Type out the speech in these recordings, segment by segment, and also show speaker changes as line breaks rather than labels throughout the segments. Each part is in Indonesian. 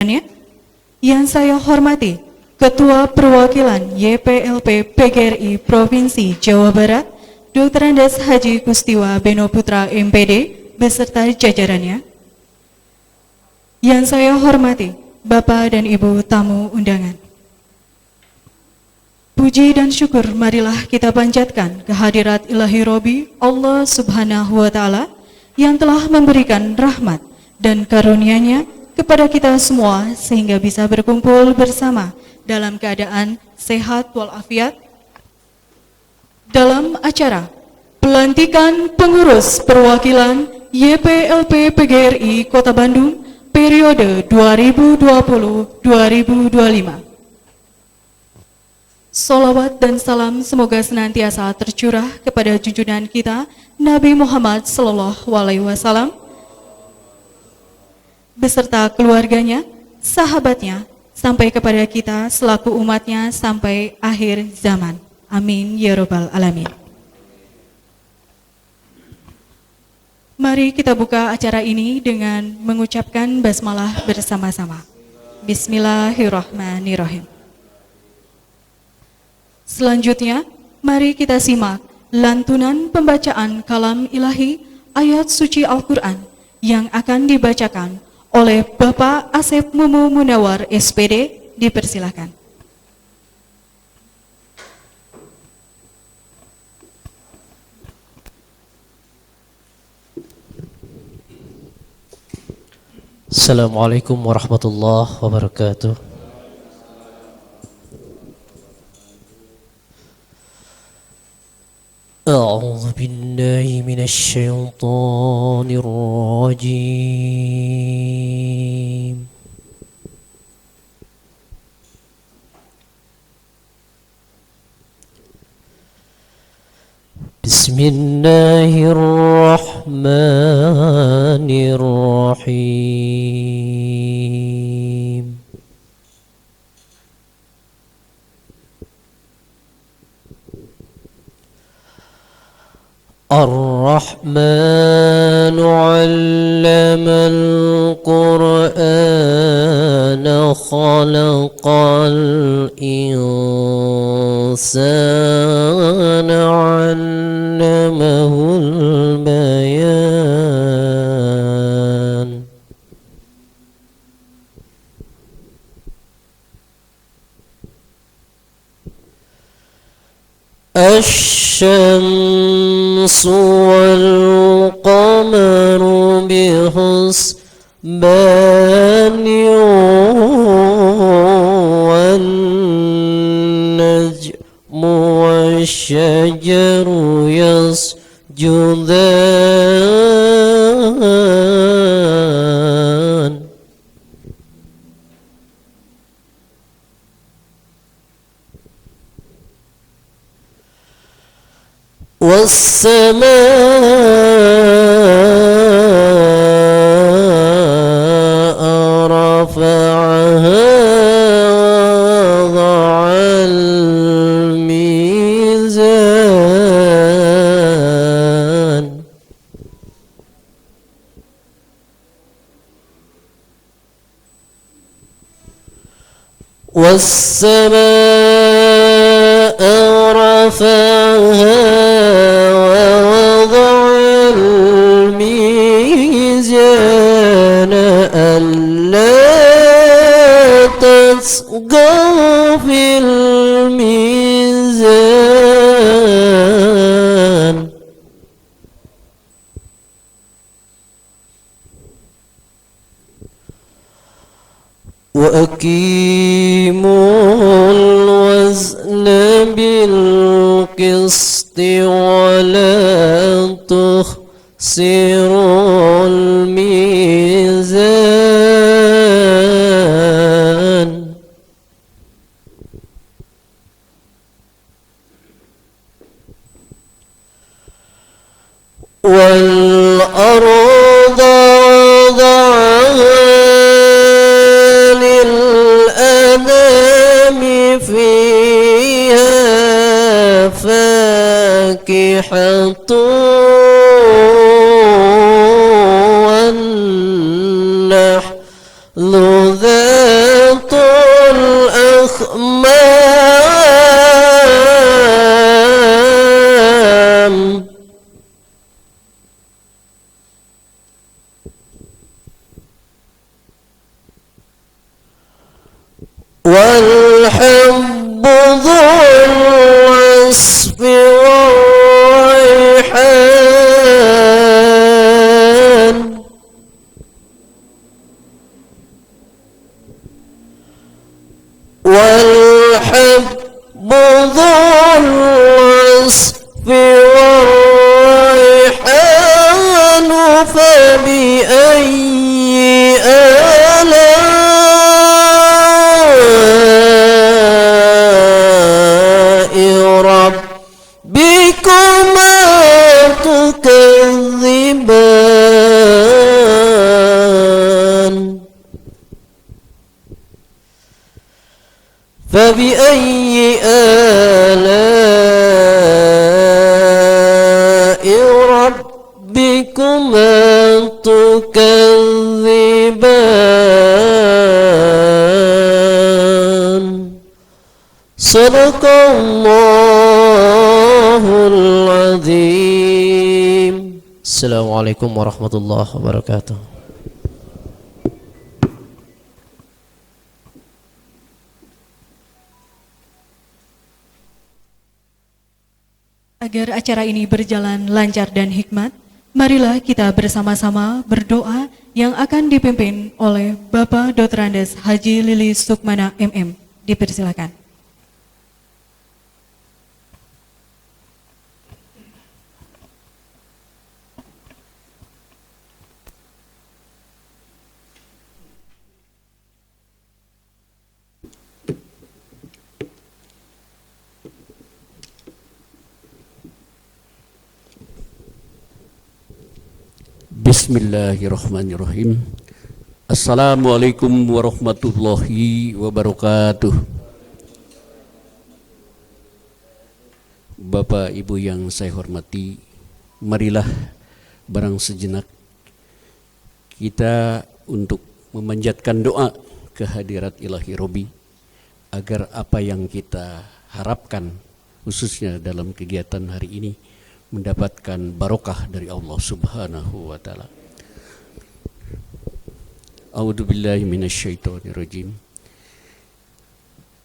Yang saya hormati Ketua Perwakilan YPLP PGRI Provinsi Jawa Barat, Dr. Andes Haji Kustiwa Beno Putra MPD beserta jajarannya. Yang saya hormati Bapak dan Ibu tamu undangan. Puji dan syukur marilah kita panjatkan kehadirat Ilahi Robi Allah Subhanahu wa Ta'ala yang telah memberikan rahmat dan karunia-Nya kepada kita semua sehingga bisa berkumpul bersama dalam keadaan sehat walafiat dalam acara pelantikan pengurus perwakilan YPLP PGRI Kota Bandung periode 2020-2025. Salawat dan salam semoga senantiasa tercurah kepada junjungan kita Nabi Muhammad SAW beserta keluarganya, sahabatnya, sampai kepada kita selaku umatnya sampai akhir zaman. Amin ya Rabbal Alamin. Mari kita buka acara ini dengan mengucapkan basmalah bersama-sama. Bismillahirrahmanirrahim. Selanjutnya, mari kita simak lantunan pembacaan kalam ilahi ayat suci Al-Quran yang akan dibacakan oleh Bapak Asep Mumu Munawar SPD. Dipersilakan.
Assalamualaikum warahmatullahi wabarakatuh. أعوذ بالله من الشيطان الرجيم بسم الله الرحمن الرحيم الرحمن علم القرآن خلق الإنسان علمه البيان الشمس والقمر بحسبان والنجم والشجر يسجدان والسماء رفعها ووضع الميزان والسماء رفعها في الميزان وأقيموا الوزن بالقسط ولا تخسروا الميزان والأرض وضعها للأنام فيها فاكهة والنحل ذات والحب ذو العصف والريحان والحب ذو العصف والريحان فبأي آلاء ربكما تكذبان فبأي آلاء ربكما تكذبان صدق الله العظيم. Assalamualaikum warahmatullahi wabarakatuh.
Agar acara ini berjalan lancar dan hikmat, marilah kita bersama-sama berdoa yang akan dipimpin oleh Bapak Dr. Andes Haji Lilis Sukmana MM. Dipersilakan.
Bismillahirrahmanirrahim. Assalamualaikum warahmatullahi wabarakatuh. Bapak Ibu yang saya hormati, marilah barang sejenak kita untuk memanjatkan doa kehadirat Ilahi Robi agar apa yang kita harapkan khususnya dalam kegiatan hari ini mendapatkan barokah dari Allah Subhanahu wa taala. A'udzu billahi minasyaitonir rajim.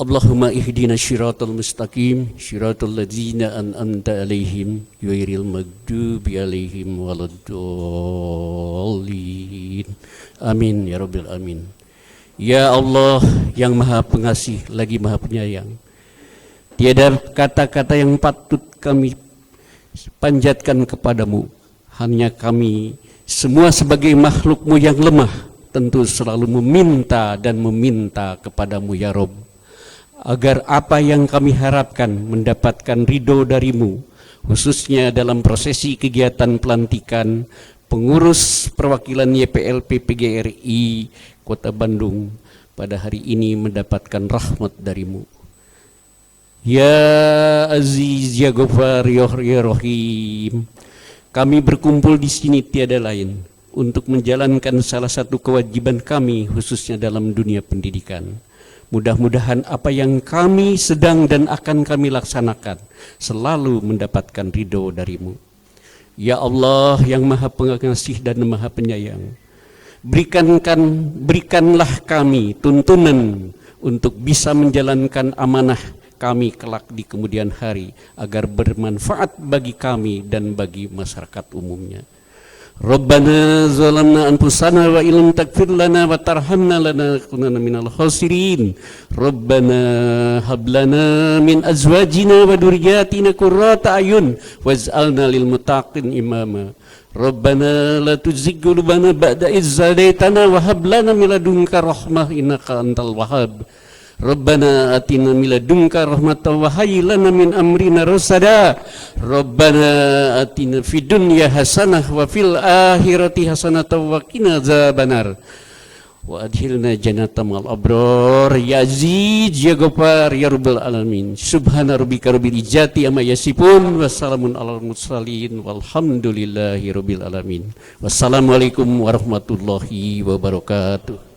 Allahumma ihdina syiratal mustaqim, syiratal ladzina an'amta 'alaihim ghairil maghdubi 'alaihim waladdallin. Amin ya rabbil alamin. Ya Allah yang Maha Pengasih lagi Maha Penyayang, tiada kata-kata yang patut kami panjatkan kepadamu. Hanya kami semua sebagai makhlukmu yang lemah tentu selalu meminta dan meminta kepadamu ya Rob, agar apa yang kami harapkan mendapatkan ridho darimu, khususnya dalam prosesi kegiatan pelantikan pengurus perwakilan YPLP PGRI Kota Bandung pada hari ini mendapatkan rahmat darimu. Ya Aziz, Ya Ghafar, Ya Rahim. Kami berkumpul di sini tiada lain untuk menjalankan salah satu kewajiban kami khususnya dalam dunia pendidikan. Mudah-mudahan apa yang kami sedang dan akan kami laksanakan selalu mendapatkan ridho darimu. Ya Allah yang Maha Pengasih dan Maha Penyayang, berikanlah kami tuntunan untuk bisa menjalankan amanah kami kelak di kemudian hari agar bermanfaat bagi kami dan bagi masyarakat umumnya. Rabbana zalamna anfusana wa illam taghfir lana wa tarhamna lanakunanna minal khasirin. Rabbana hab lana min azwajina wa dhurriyyatina qurrata ayun waj'alna lil muttaqin imama. Rabbana la tuzigh qulubana ba'da idh hadaytana wa hab lana min ladunka rahmah innaka antal wahhab. Rabbana atina min ladunka rahmatan wa hayyi lana min amrina rasada. Rabbana atina fid dunya hasanah wa fil akhirati hasanah wa qina adzabannar. Wa adkhilna jannata ma'al abrar ya Aziz ya Ghafar ya rabbal alamin. Subhana rabbika rabbil izzati amma yasifun wa salamun alal mursalin walhamdulillahi rabbil alamin. Wassalamualaikum warahmatullahi wabarakatuh.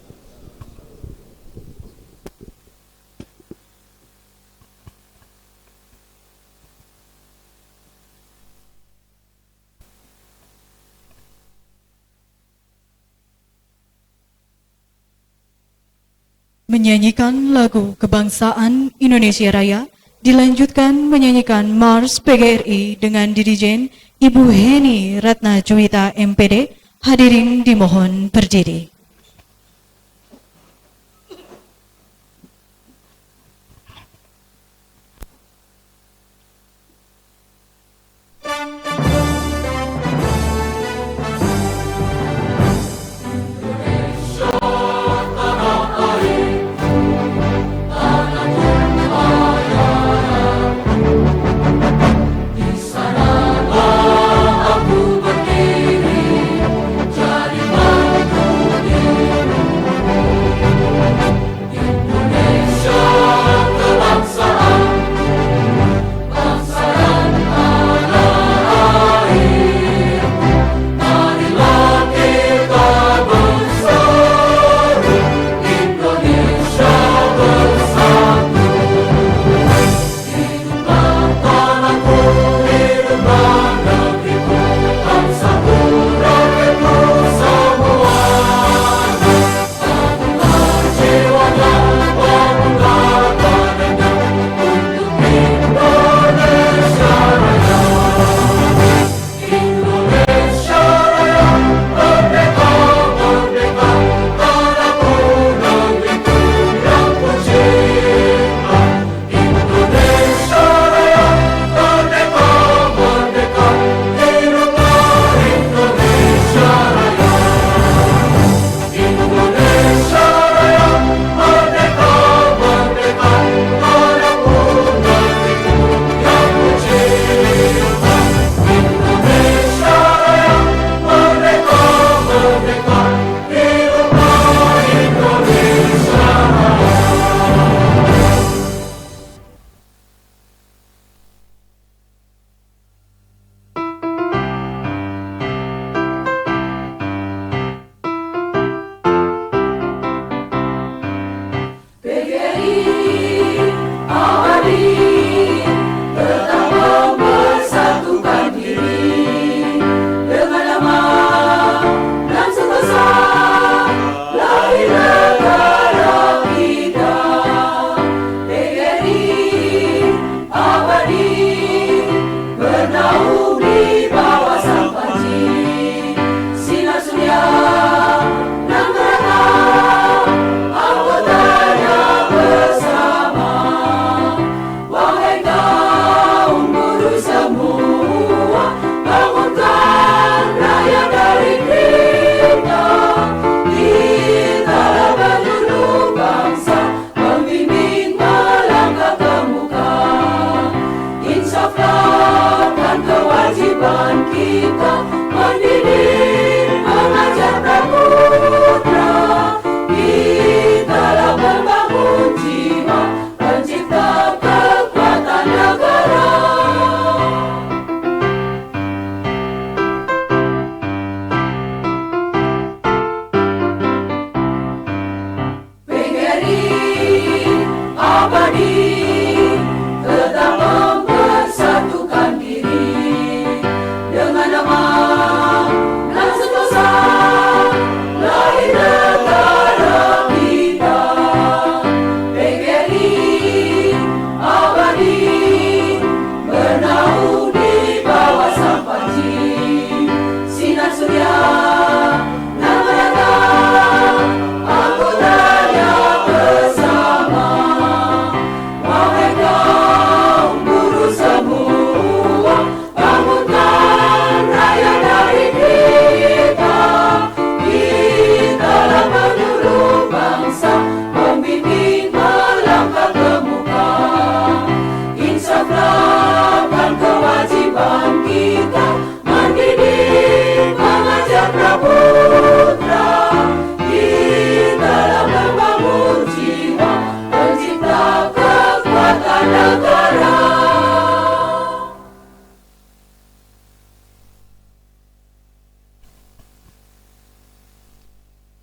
menyanyikan lagu kebangsaan Indonesia Raya, dilanjutkan menyanyikan Mars PGRI dengan dirijen Ibu Heni Ratna Juwita MPD. Hadirin dimohon berdiri.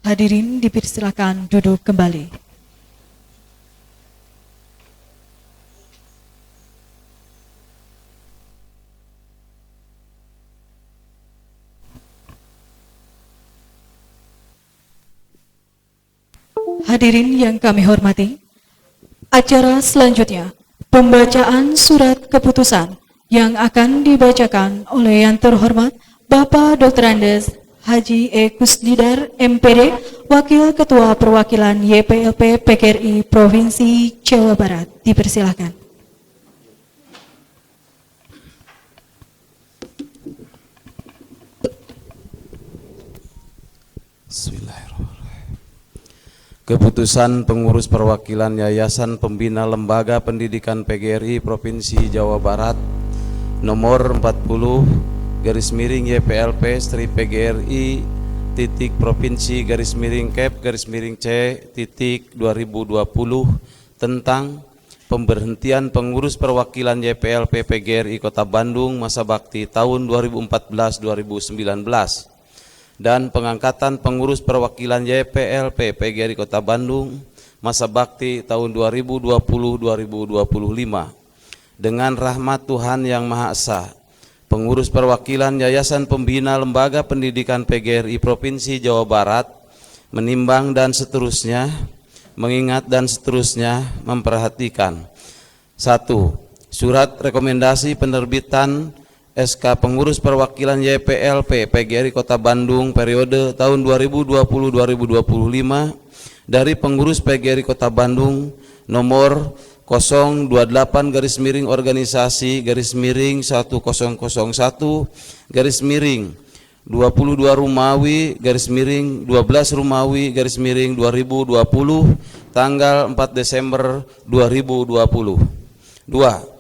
Hadirin dipersilakan duduk kembali. hadirin yang kami hormati, acara selanjutnya pembacaan surat keputusan yang akan dibacakan oleh yang terhormat Bapak Dr. Andes Haji E. Kusdidar, MPD, Wakil Ketua Perwakilan YPLP PGRI Provinsi Jawa Barat. Dipersilakan.
Bismillahirrahmanirrahim. Keputusan Pengurus Perwakilan Yayasan Pembina Lembaga Pendidikan PGRI Provinsi Jawa Barat nomor 40 garis miring YPLP strip PGRI titik Provinsi garis miring Kep garis miring C titik 2020 tentang pemberhentian pengurus perwakilan YPLP PGRI Kota Bandung masa bakti tahun 2014-2019 dan pengangkatan pengurus perwakilan YPLP PGRI Kota Bandung masa bakti tahun 2020-2025 dengan rahmat Tuhan Yang Maha Esa. Pengurus perwakilan Yayasan Pembina Lembaga Pendidikan PGRI Provinsi Jawa Barat menimbang dan seterusnya, mengingat dan seterusnya, memperhatikan. 1. Surat rekomendasi penerbitan SK Pengurus Perwakilan YPLP PGRI Kota Bandung periode tahun 2020-2025 dari Pengurus PGRI Kota Bandung nomor 028 garis miring organisasi garis miring 1001 garis miring 22 Rumawi garis miring 12 Rumawi garis miring 2020 tanggal 4 Desember 2020. 2.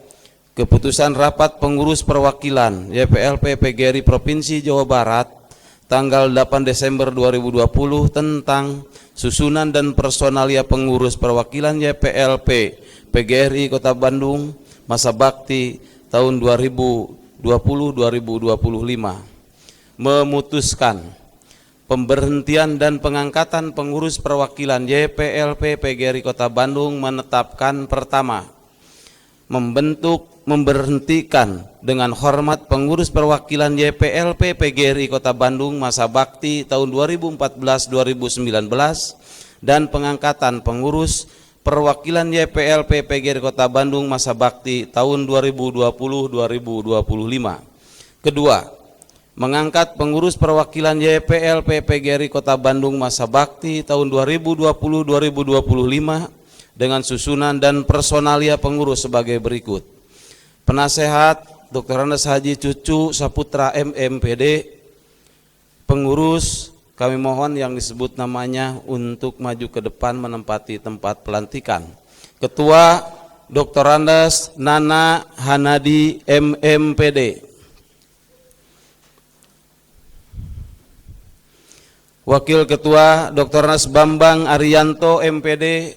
Keputusan Rapat Pengurus Perwakilan YPLP PGRI Provinsi Jawa Barat tanggal 8 Desember 2020 tentang susunan dan personalia pengurus perwakilan YPLP PGRI Kota Bandung masa bakti tahun 2020-2025 memutuskan pemberhentian dan pengangkatan pengurus perwakilan YPLP PGRI Kota Bandung menetapkan pertama, memberhentikan dengan hormat pengurus perwakilan YPLP PGRI Kota Bandung masa bakti tahun 2014-2019 dan pengangkatan pengurus perwakilan YPLP PGRI Kota Bandung masa bakti tahun 2020-2025. Kedua, mengangkat pengurus perwakilan YPLP PGRI Kota Bandung masa bakti tahun 2020-2025 dengan susunan dan personalia pengurus sebagai berikut. Penasehat Dr. Andes Haji Cucu Saputra MMPD. Pengurus kami mohon yang disebut namanya untuk maju ke depan menempati tempat pelantikan. Ketua Dr. Andes Nana Hanadi MMPD. Wakil Ketua Dr. Andes Bambang Arianto MPD.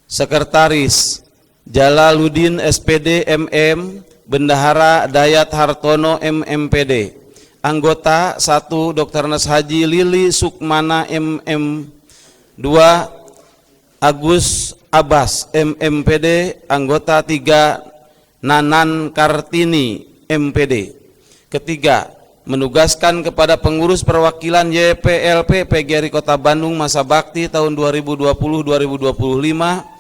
Sekretaris Jalaluddin SPD MM, Bendahara Dayat Hartono MMPD. Anggota 1 Dr. Andes Haji Lili Sukmana MM. 2 Agus Abbas MMPD. Anggota 3 Nanan Kartini MPD. Ketiga, menugaskan kepada pengurus perwakilan YPLP PGRI Kota Bandung masa bakti tahun 2020-2025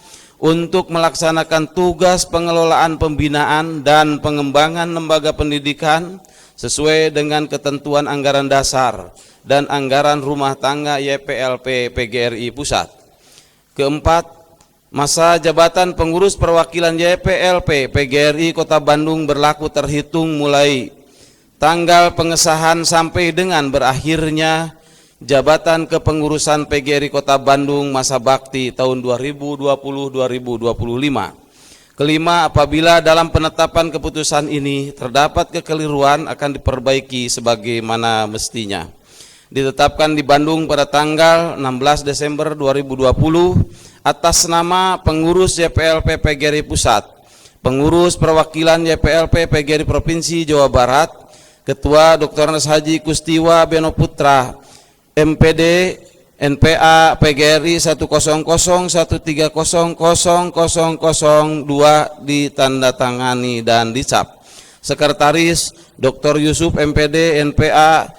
untuk melaksanakan tugas pengelolaan pembinaan dan pengembangan lembaga pendidikan sesuai dengan ketentuan anggaran dasar dan anggaran rumah tangga YPLP PGRI Pusat. Keempat, masa jabatan pengurus perwakilan YPLP PGRI Kota Bandung berlaku terhitung mulai tanggal pengesahan sampai dengan berakhirnya jabatan kepengurusan PGRI Kota Bandung masa bakti tahun 2020-2025. Kelima, apabila dalam penetapan keputusan ini terdapat kekeliruan akan diperbaiki sebagaimana mestinya. Ditetapkan di Bandung pada tanggal 16 Desember 2020 atas nama pengurus YPLP PGRI Pusat, pengurus perwakilan YPLP PGRI Provinsi Jawa Barat, Ketua Dr. Andes Haji Kustiwa Beno Putra MPD NPA PGRI 10013000002 ditandatangani dan dicap. Sekretaris Dr. Yusuf MPD NPA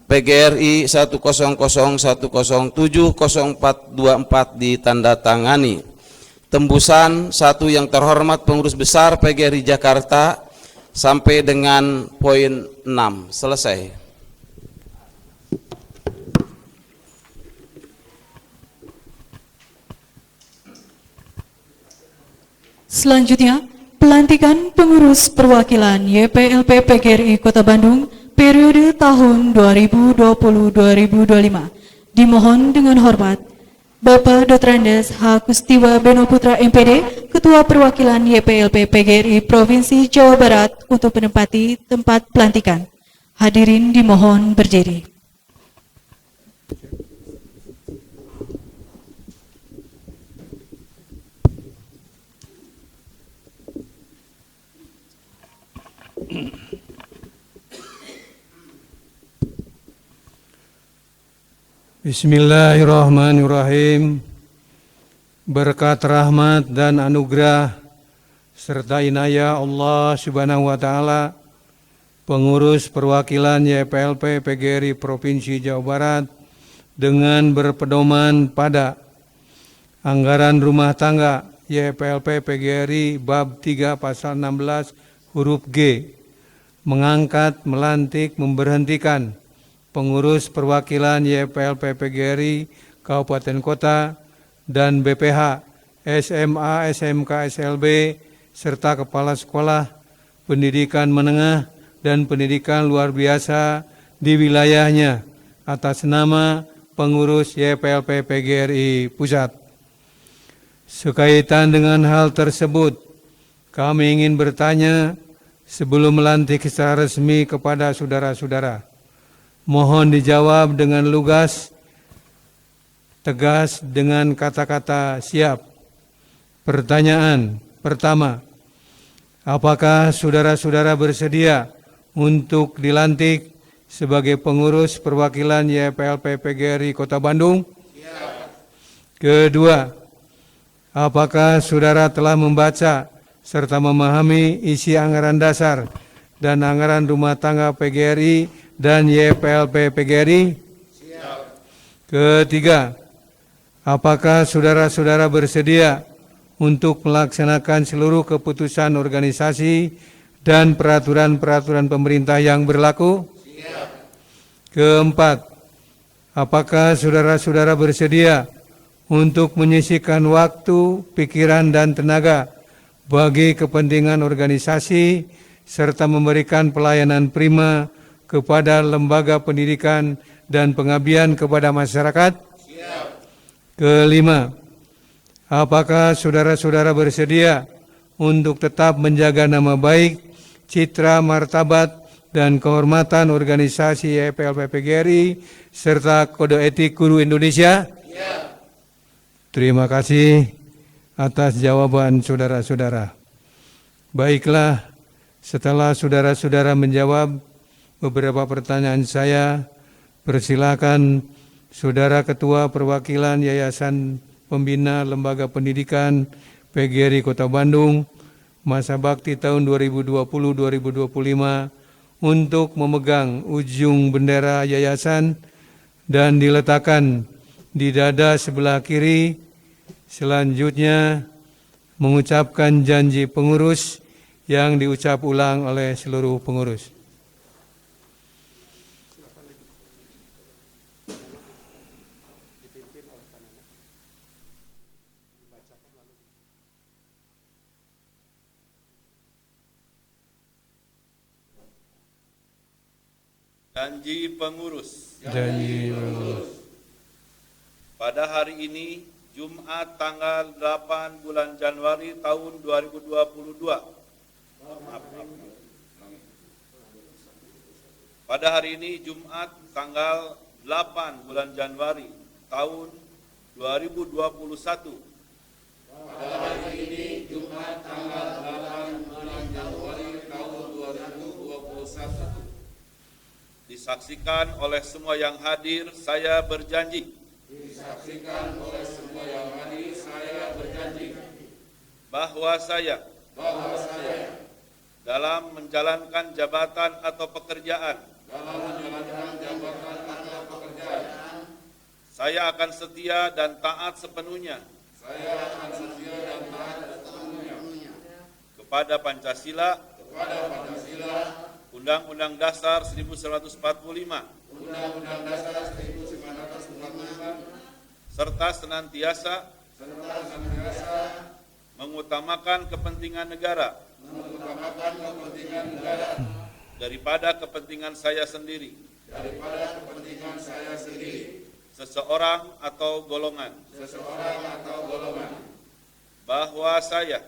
PGRI 10010070424 ditandatangani. Tembusan satu yang terhormat pengurus besar PGRI Jakarta sampai dengan poin 6 selesai.
Selanjutnya, pelantikan pengurus perwakilan YPLP PGRI Kota Bandung periode tahun 2020-2025. Dimohon dengan hormat, Bapak Dr. Andes H. Kustiwa Beno Putra MPD, Ketua Perwakilan YPLP PGRI Provinsi Jawa Barat untuk menempati tempat pelantikan. Hadirin dimohon berdiri.
Bismillahirrahmanirrahim. Berkat rahmat dan anugerah serta inayah Allah Subhanahu wa taala, pengurus perwakilan YPLP PGRI Provinsi Jawa Barat dengan berpedoman pada anggaran rumah tangga YPLP PGRI bab 3 pasal 16 huruf G, mengangkat, melantik, memberhentikan pengurus perwakilan YPLP PGRI Kabupaten Kota dan BPH, SMA, SMK, SLB, serta kepala sekolah pendidikan menengah dan pendidikan luar biasa di wilayahnya atas nama pengurus YPLP PGRI Pusat. Sekaitan dengan hal tersebut, kami ingin bertanya sebelum melantik secara resmi kepada saudara-saudara. Mohon dijawab dengan lugas, tegas dengan kata-kata siap. Pertanyaan pertama, apakah saudara-saudara bersedia untuk dilantik sebagai pengurus perwakilan YPLP PGRI Kota Bandung? Siap. Kedua, apakah saudara telah membaca serta memahami isi anggaran dasar dan anggaran rumah tangga PGRI dan YPLP PGRI? Siap. Ketiga, apakah saudara-saudara bersedia untuk melaksanakan seluruh keputusan organisasi dan peraturan-peraturan pemerintah yang berlaku? Siap. Keempat, apakah saudara-saudara bersedia untuk menyisihkan waktu, pikiran, dan tenaga bagi kepentingan organisasi serta memberikan pelayanan prima kepada lembaga pendidikan dan pengabdian kepada masyarakat? Siap. Kelima, apakah saudara-saudara bersedia untuk tetap menjaga nama baik, citra, martabat, dan kehormatan organisasi YPLP PGRI serta kode etik guru Indonesia? Siap. Terima kasih atas jawaban saudara-saudara. Baiklah, setelah saudara-saudara menjawab beberapa pertanyaan saya, persilakan Saudara Ketua Perwakilan Yayasan Pembina Lembaga Pendidikan PGRI Kota Bandung masa bakti tahun 2020-2025 untuk memegang ujung bendera yayasan dan diletakkan di dada sebelah kiri. Selanjutnya mengucapkan janji pengurus yang diucap ulang oleh seluruh pengurus.
Janji pengurus.
Janji pengurus.
Pada hari ini, Jumat tanggal 8 bulan Januari tahun 2022. Pada hari ini, Jumat tanggal 8 bulan Januari tahun 2021.
Pada hari ini, Jumat tanggal 8 bulan Januari tahun 2021.
Disaksikan oleh semua yang hadir, saya berjanji.
Disaksikan oleh semua yang hadir, saya berjanji.
Bahwa saya dalam menjalankan jabatan atau pekerjaan Saya akan setia dan taat sepenuhnya kepada Pancasila, Undang-Undang Dasar 1945, serta senantiasa mengutamakan kepentingan negara daripada kepentingan saya sendiri, seseorang atau golongan, bahwa saya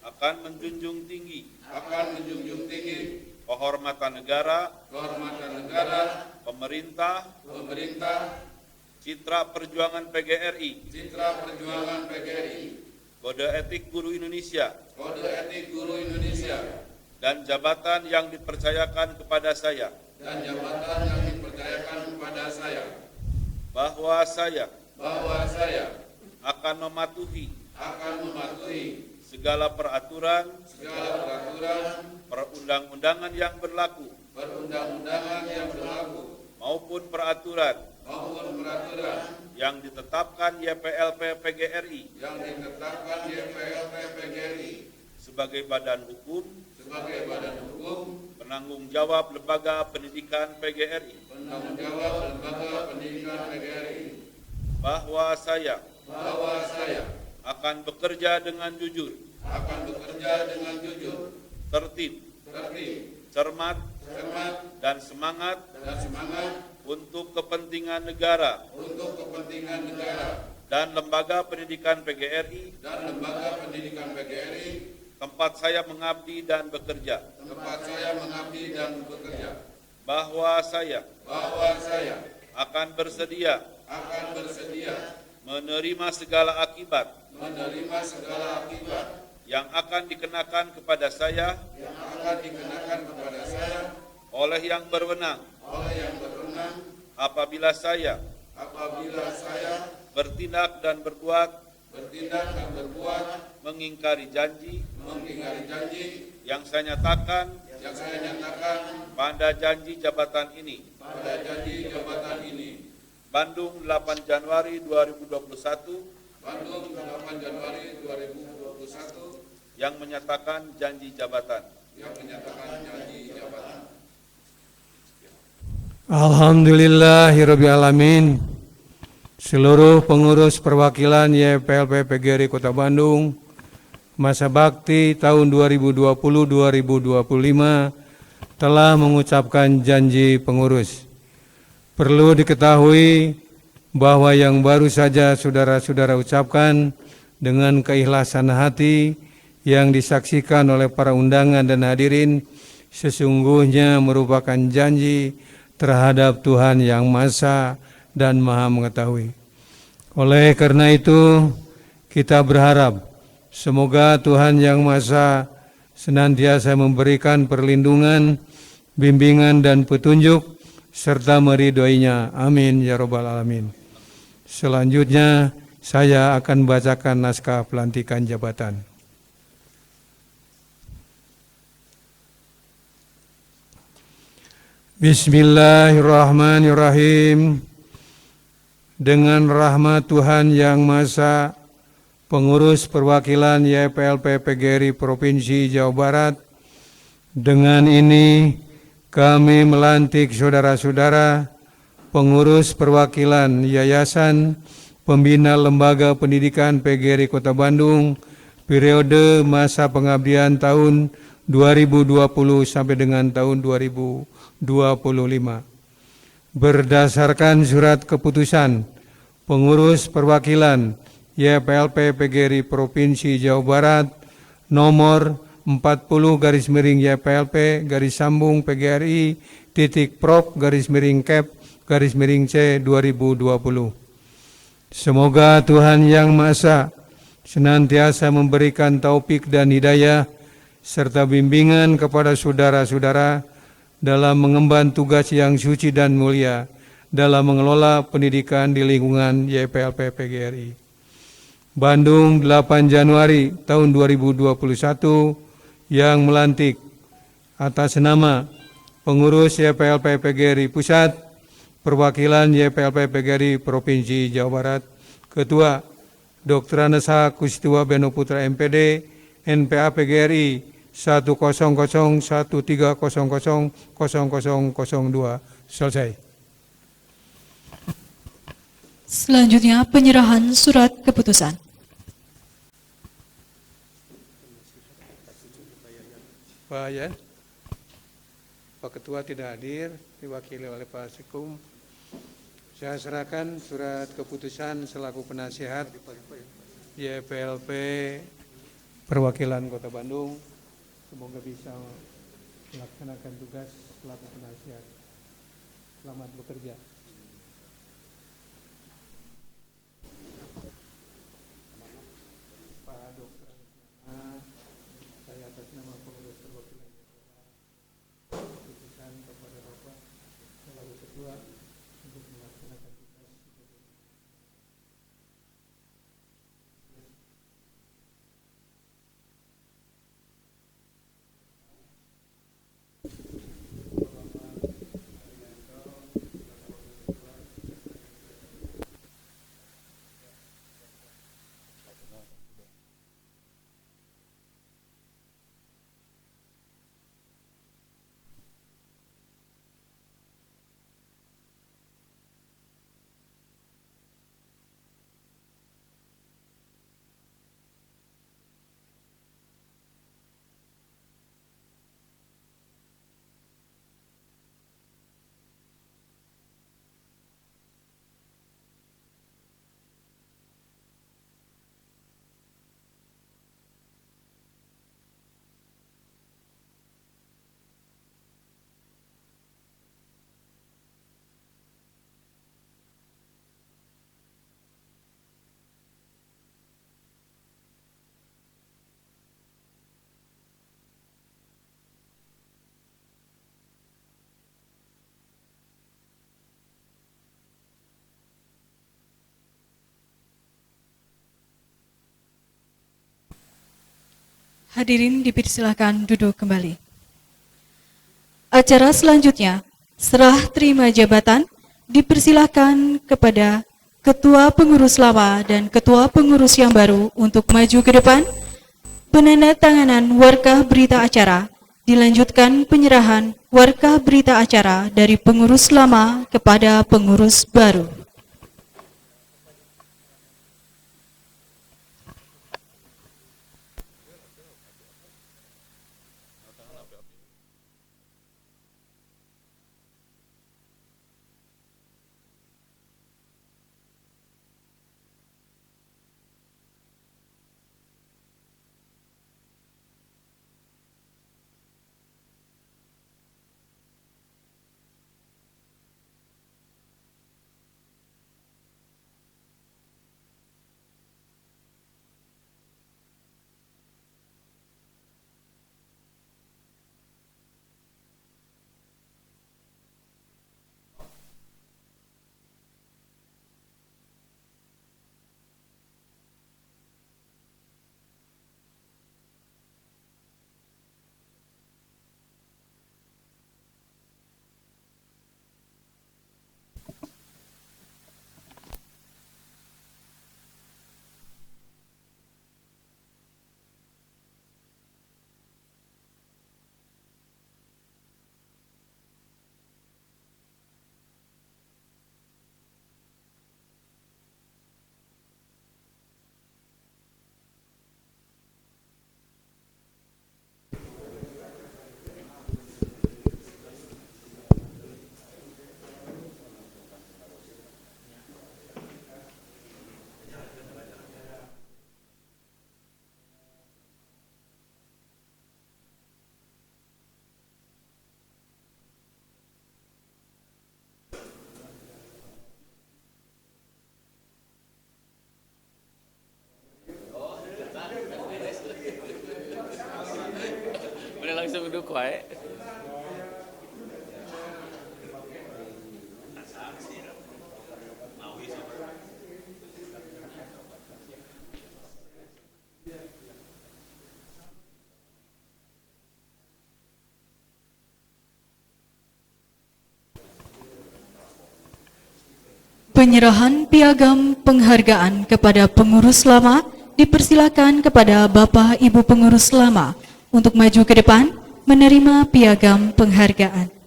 akan menjunjung tinggi kehormatan negara, pemerintah, citra perjuangan PGRI, kode etik guru Indonesia, dan jabatan yang dipercayakan kepada saya, bahwa saya akan mematuhi segala peraturan perundang-undangan yang berlaku maupun peraturan yang ditetapkan YPLP PGRI sebagai badan hukum penanggung jawab lembaga pendidikan PGRI, bahwa saya akan bekerja dengan jujur, tertib, cermat, dan semangat untuk kepentingan negara dan lembaga pendidikan PGRI, tempat saya mengabdi dan bekerja, bahwa saya akan bersedia menerima segala akibat yang akan dikenakan kepada saya oleh yang berwenang apabila saya bertindak dan berbuat mengingkari janji yang saya nyatakan pada janji jabatan ini. Bandung 8 Januari 2021 yang menyatakan janji jabatan.
Alhamdulillahirabbil alamin. Seluruh pengurus perwakilan YPLP PGRI Kota Bandung masa bakti tahun 2020-2025 telah mengucapkan janji pengurus. Perlu diketahui bahwa yang baru saja saudara-saudara ucapkan dengan keikhlasan hati yang disaksikan oleh para undangan dan hadirin sesungguhnya merupakan janji terhadap Tuhan yang Maha dan Maha Mengetahui. Oleh karena itu, kita berharap semoga Tuhan yang Maha senantiasa memberikan perlindungan, bimbingan dan petunjuk serta meridhoinya. Amin ya rabbal alamin. Selanjutnya saya akan bacakan naskah pelantikan jabatan. Bismillahirrahmanirrahim. Dengan rahmat Tuhan yang Maha, pengurus perwakilan YPLP PGRI Provinsi Jawa Barat, dengan ini kami melantik saudara-saudara pengurus perwakilan Yayasan Pembina Lembaga Pendidikan PGRI Kota Bandung periode masa pengabdian tahun 2020 sampai dengan tahun 2025. Berdasarkan surat keputusan pengurus perwakilan YPLP PGRI Provinsi Jawa Barat nomor 40-PGRI-PROP-CAP-2020. Semoga Tuhan Yang Maha Esa senantiasa memberikan taufik dan hidayah serta bimbingan kepada saudara-saudara dalam mengemban tugas yang suci dan mulia dalam mengelola pendidikan di lingkungan YPLP PGRI. Bandung 8 Januari tahun 2021 yang melantik atas nama pengurus YPLP PGRI Pusat perwakilan YPLP PGRI Provinsi Jawa Barat. Ketua Dr. Anasa Kustiwa Beno Putra MPD NPA PGRI 10013000002. Selesai.
Selanjutnya penyerahan surat keputusan.
Pak ya, Pak Ketua tidak hadir, diwakili oleh Pak Sekum. Saya serahkan surat keputusan selaku penasihat YPLP Perwakilan Kota Bandung. Semoga bisa melaksanakan tugas selaku penasihat. Selamat bekerja. Pak Dokter, saya atas nama pengurus perwakilan keputusan kepada Bapak selaku Ketua untuk melaksanakan tugas.
Hadirin dipersilakan duduk kembali. Acara selanjutnya, serah terima jabatan, dipersilakan kepada Ketua Pengurus Lama dan Ketua Pengurus yang baru untuk maju ke depan. Penandatanganan warkah berita acara, dilanjutkan penyerahan warkah berita acara dari pengurus lama kepada pengurus baru.
Langsung duduk wae.
Penyerahan piagam penghargaan kepada pengurus lama dipersilakan kepada Bapak Ibu pengurus lama untuk maju ke depan menerima piagam penghargaan.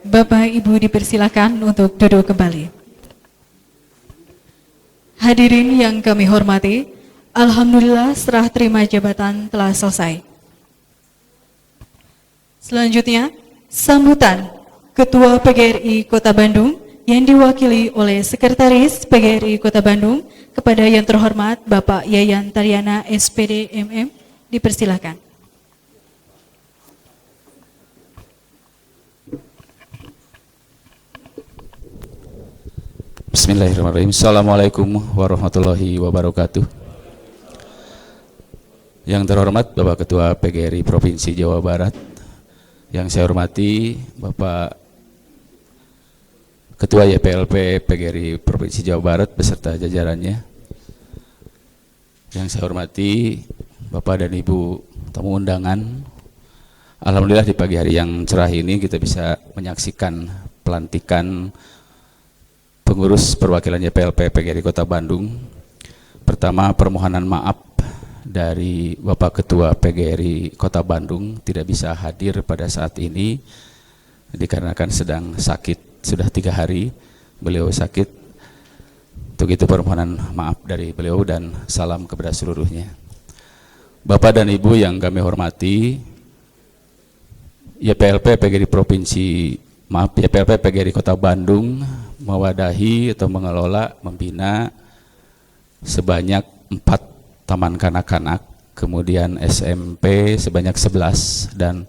Bapak Ibu dipersilakan untuk duduk kembali. Hadirin yang kami hormati, alhamdulillah serah terima jabatan telah selesai. Selanjutnya, sambutan Ketua PGRI Kota Bandung yang diwakili oleh Sekretaris PGRI Kota Bandung kepada yang terhormat Bapak Yayan Tariana SPD MM dipersilakan.
Bismillahirrahmanirrahim. Assalamualaikum warahmatullahi wabarakatuh. Yang terhormat Bapak Ketua PGRI Provinsi Jawa Barat, yang saya hormati Bapak Ketua YPLP PGRI Provinsi Jawa Barat beserta jajarannya, yang saya hormati Bapak dan Ibu tamu undangan. Alhamdulillah di pagi hari yang cerah ini kita bisa menyaksikan pelantikan pengurus perwakilan YPLP PGRI Kota Bandung. Pertama, permohonan maaf dari Bapak Ketua PGRI Kota Bandung tidak bisa hadir pada saat ini dikarenakan sedang sakit, sudah 3 hari beliau sakit. Untuk itu permohonan maaf dari beliau dan salam kepada seluruhnya. Bapak dan Ibu yang kami hormati, YPLP PGRI YPLP PGRI Kota Bandung mewadahi atau mengelola, membina sebanyak 4 taman kanak-kanak, kemudian SMP sebanyak 11 dan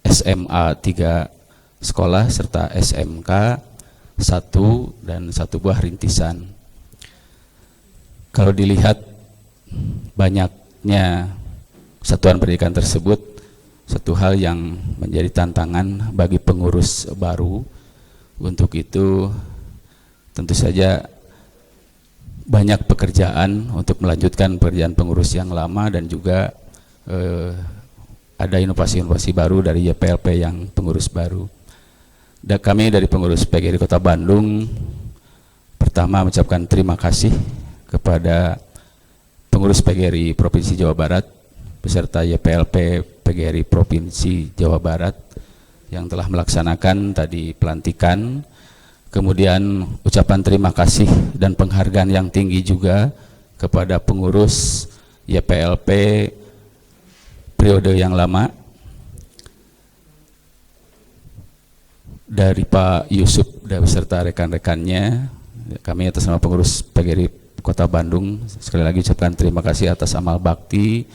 SMA 3 sekolah serta SMK 1 dan 1 buah rintisan. Kalau dilihat banyaknya satuan pendidikan tersebut, satu hal yang menjadi tantangan bagi pengurus baru. Untuk itu tentu saja banyak pekerjaan untuk melanjutkan pekerjaan pengurus yang lama dan juga ada inovasi-inovasi baru dari YPLP yang pengurus baru. Dan kami dari pengurus PGRI Kota Bandung pertama mengucapkan terima kasih kepada pengurus PGRI Provinsi Jawa Barat beserta YPLP PGRI Provinsi Jawa Barat yang telah melaksanakan tadi pelantikan. Kemudian ucapan terima kasih dan penghargaan yang tinggi juga kepada pengurus YPLP periode yang lama dari Pak Yusuf dan beserta rekan-rekannya. Kami atas nama pengurus PGRI Kota Bandung sekali lagi ucapkan terima kasih atas amal bakti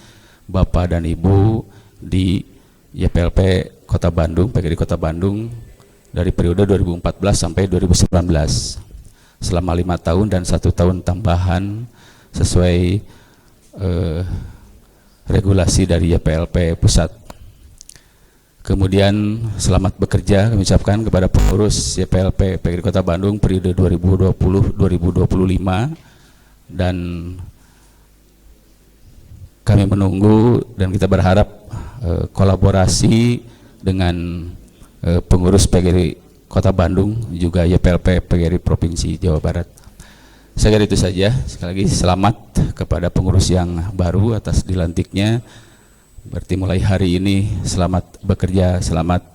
Bapak dan Ibu di YPLP Kota Bandung, PGRI Kota Bandung dari periode 2014 sampai 2019 selama 5 tahun dan 1 tahun tambahan sesuai regulasi dari YPLP pusat. Kemudian selamat bekerja kami ucapkan kepada pengurus YPLP PGRI Kota Bandung periode 2020-2025, dan kami menunggu dan kita berharap kolaborasi dengan pengurus PGRI Kota Bandung juga YPLP PGRI Provinsi Jawa Barat. Saya kira itu saja. Sekali lagi selamat kepada pengurus yang baru atas dilantiknya. Berarti mulai hari ini selamat bekerja, selamat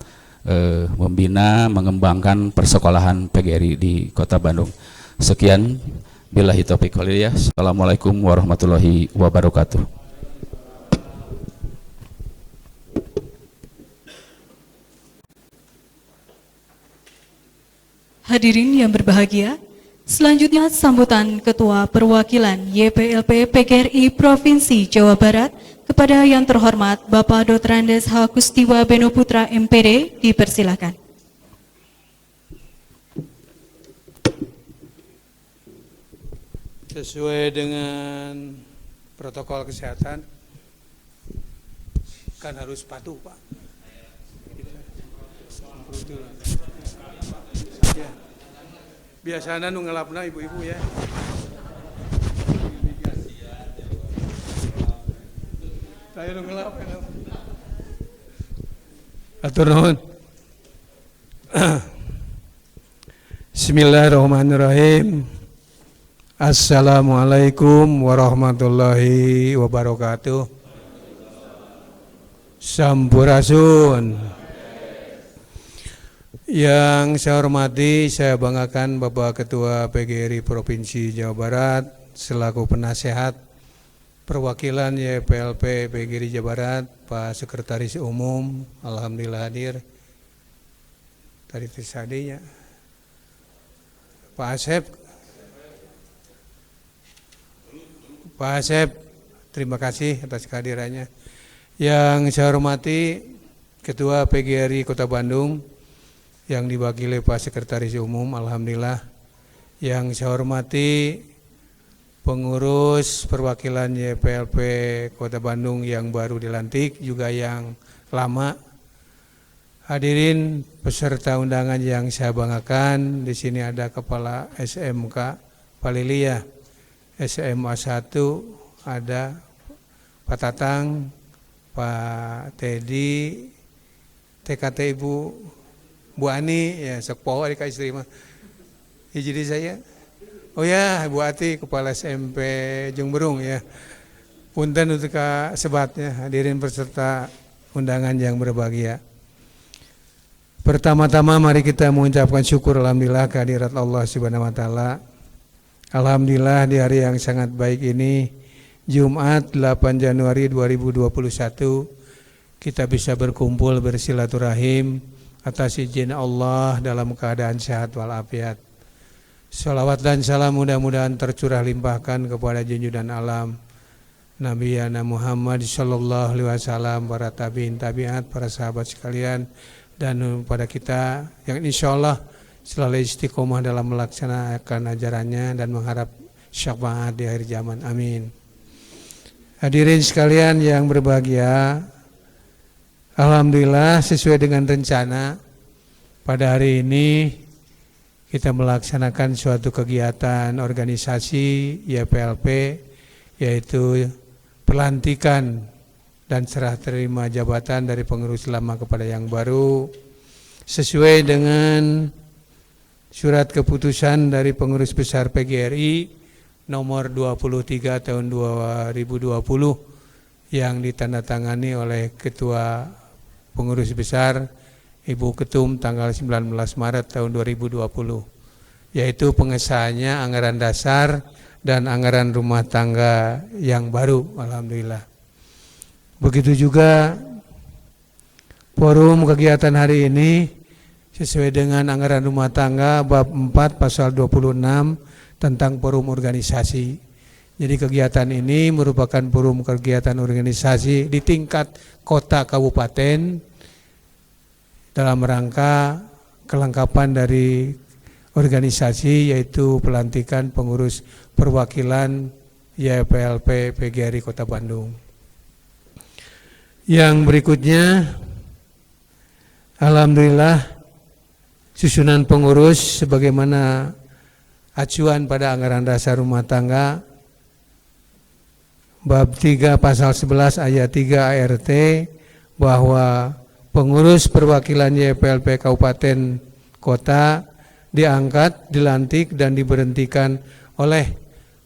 membina, mengembangkan persekolahan PGRI di Kota Bandung. Sekian, billahi taufiq wal hidayah. Assalamualaikum warahmatullahi wabarakatuh.
Hadirin yang berbahagia, selanjutnya sambutan Ketua Perwakilan YPLP PGRI Provinsi Jawa Barat kepada yang terhormat Bapak Dr. Andes H. Kustiwa Beno Putra MPD dipersilakan.
Sesuai dengan protokol kesehatan kan harus patuh, Pak. Ya. Biasanya nu ngelapna ibu-ibu ya. Saya nu ngelap. Atur nuhun. Bismillahirrahmanirrahim. Assalamualaikum warahmatullahi wabarakatuh. Sampurasun. Yang saya hormati, saya banggakan Bapak Ketua PGRI Provinsi Jawa Barat selaku penasehat perwakilan YPLP PGRI Jawa Barat, Pak Sekretaris Umum, alhamdulillah hadir. Tadi tisadinya Pak Asep, terima kasih atas kehadirannya. Yang saya hormati Ketua PGRI Kota Bandung yang diwakili Pak Sekretaris Umum, alhamdulillah. Yang saya hormati pengurus perwakilan YPLP Kota Bandung yang baru dilantik, juga yang lama. Hadirin peserta undangan yang saya banggakan, di sini ada Kepala SMK Palilia, SMA 1 ada Pak Tatang, Pak Teddy, TKT Bu Ani, ya sekpo adik istri mah. Jadi saya, oh ya Bu Ati, Kepala SMP Jungberung ya. Punten untuk sebatnya, hadirin peserta undangan yang berbahagia. Pertama-tama mari kita mengucapkan syukur alhamdulillah kehadirat Allah Subhanahu wa taala. Alhamdulillah di hari yang sangat baik ini, Jumat 8 Januari 2021, kita bisa berkumpul bersilaturahim atas izin Allah dalam keadaan sehat walafiat. Salawat dan salam mudah-mudahan tercurah limpahkan kepada junjungan alam Nabi Muhammad sallallahu alaihi wasallam, para tabi'in tabi'at, para sahabat sekalian, dan pada kita yang insyaallah selalu istiqomah dalam melaksanakan ajarannya dan mengharap syafaat di akhir zaman. Amin. Hadirin sekalian yang berbahagia, alhamdulillah sesuai dengan rencana pada hari ini kita melaksanakan suatu kegiatan organisasi YPLP, yaitu pelantikan dan serah terima jabatan dari pengurus lama kepada yang baru sesuai dengan surat keputusan dari pengurus besar PGRI nomor 23 tahun 2020 yang ditandatangani oleh Ketua Pengurus Besar Ibu Ketum tanggal 19 Maret tahun 2020, yaitu pengesahannya anggaran dasar dan anggaran rumah tangga yang baru, alhamdulillah. Begitu juga forum kegiatan hari ini sesuai dengan anggaran rumah tangga bab 4 pasal 26 tentang forum organisasi. Jadi kegiatan ini merupakan forum kegiatan organisasi di tingkat kota kabupaten dalam rangka kelengkapan dari organisasi, yaitu pelantikan pengurus perwakilan YPLP PGRI Kota Bandung. Yang berikutnya Alhamdulillah susunan pengurus sebagaimana acuan pada anggaran dasar rumah tangga bab 3 pasal 11 ayat 3 ART bahwa pengurus perwakilan YPLP Kabupaten Kota diangkat, dilantik dan diberhentikan oleh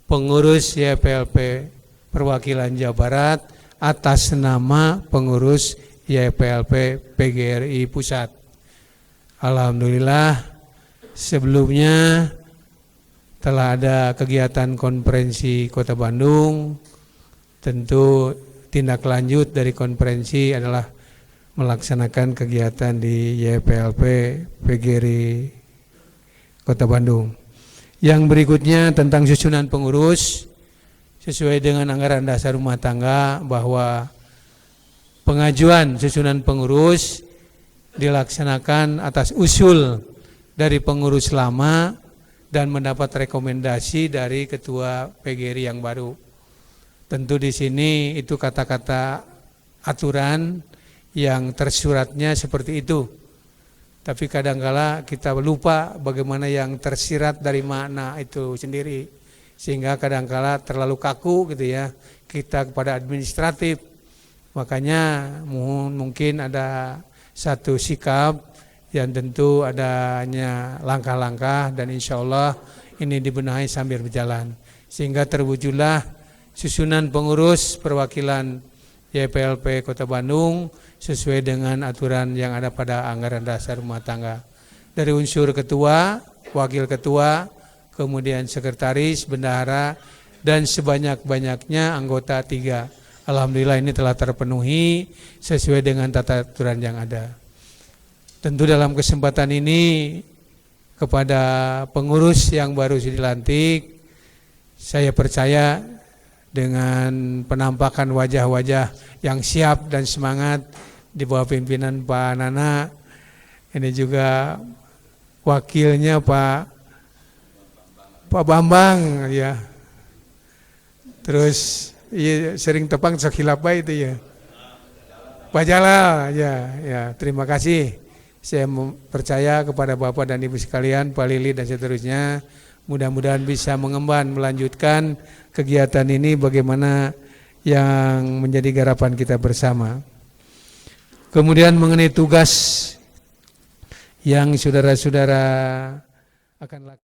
pengurus YPLP perwakilan Jawa Barat atas nama pengurus YPLP PGRI Pusat. Alhamdulillah sebelumnya telah ada kegiatan konferensi Kota Bandung. Tentu tindak lanjut dari konferensi adalah melaksanakan kegiatan di YPLP PGRI Kota Bandung. Yang berikutnya tentang susunan pengurus sesuai dengan anggaran dasar rumah tangga bahwa pengajuan susunan pengurus dilaksanakan atas usul dari pengurus lama dan mendapat rekomendasi dari ketua PGRI yang baru. Tentu di sini itu kata-kata aturan yang tersuratnya seperti itu. Tapi kadangkala kita lupa bagaimana yang tersirat dari makna itu sendiri. Sehingga kadangkala terlalu kaku gitu ya kita kepada administratif. Makanya mungkin ada satu sikap yang tentu adanya langkah-langkah dan insya Allah ini dibenahi sambil berjalan. Sehingga terwujudlah susunan pengurus perwakilan YPLP Kota Bandung sesuai dengan aturan yang ada pada anggaran dasar rumah tangga. Dari unsur ketua, wakil ketua, kemudian sekretaris, bendahara, dan sebanyak-banyaknya anggota 3. Alhamdulillah ini telah terpenuhi sesuai dengan tata aturan yang ada. Tentu dalam kesempatan ini kepada pengurus yang baru dilantik, saya percaya dengan penampakan wajah-wajah yang siap dan semangat di bawah pimpinan Pak Nana, ini juga wakilnya Pak Bambang ya. Terus iya, sering tepang sakilapa itu ya. Pak Jalal ya, terima kasih. Saya percaya kepada Bapak dan Ibu sekalian, Pak Lili dan seterusnya, mudah-mudahan bisa mengemban melanjutkan kegiatan ini bagaimana yang menjadi garapan kita bersama. Kemudian mengenai tugas yang saudara-saudara akan lakukan.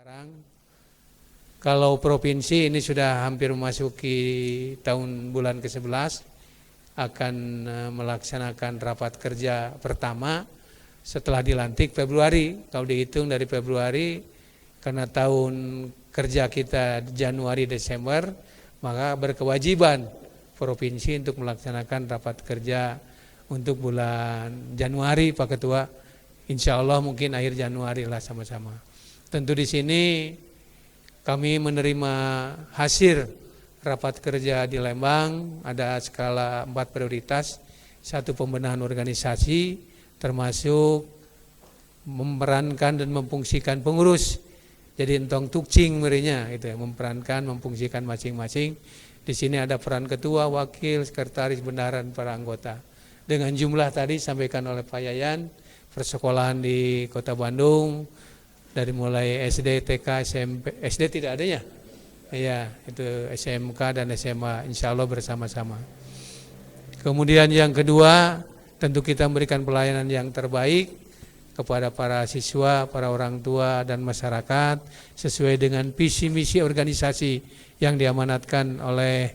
Sekarang kalau provinsi ini sudah hampir memasuki tahun bulan ke-11 akan melaksanakan rapat kerja pertama setelah dilantik Februari. Kalau dihitung dari Februari karena tahun kerja kita Januari Desember, maka berkewajiban provinsi untuk melaksanakan rapat kerja untuk bulan Januari, Pak Ketua. Insya Allah mungkin akhir Januari lah sama-sama. Tentu di sini kami menerima hasil rapat kerja di Lembang, ada skala 4 prioritas, 1 pembenahan organisasi, termasuk memerankan dan memfungsikan pengurus. Jadi entong tukcing merinya itu ya, memperankan, memfungsikan masing-masing. Di sini ada peran ketua, wakil, sekretaris, bendahara, dan para anggota. Dengan jumlah tadi sampaikan oleh Pak Yayan, persekolahan di Kota Bandung dari mulai SD, TK, SMP, SD tidak ada ya? Iya, itu SMK dan SMA, insya Allah bersama-sama. Kemudian yang kedua, tentu kita memberikan pelayanan yang terbaik kepada para siswa, para orang tua dan masyarakat sesuai dengan visi misi organisasi yang diamanatkan oleh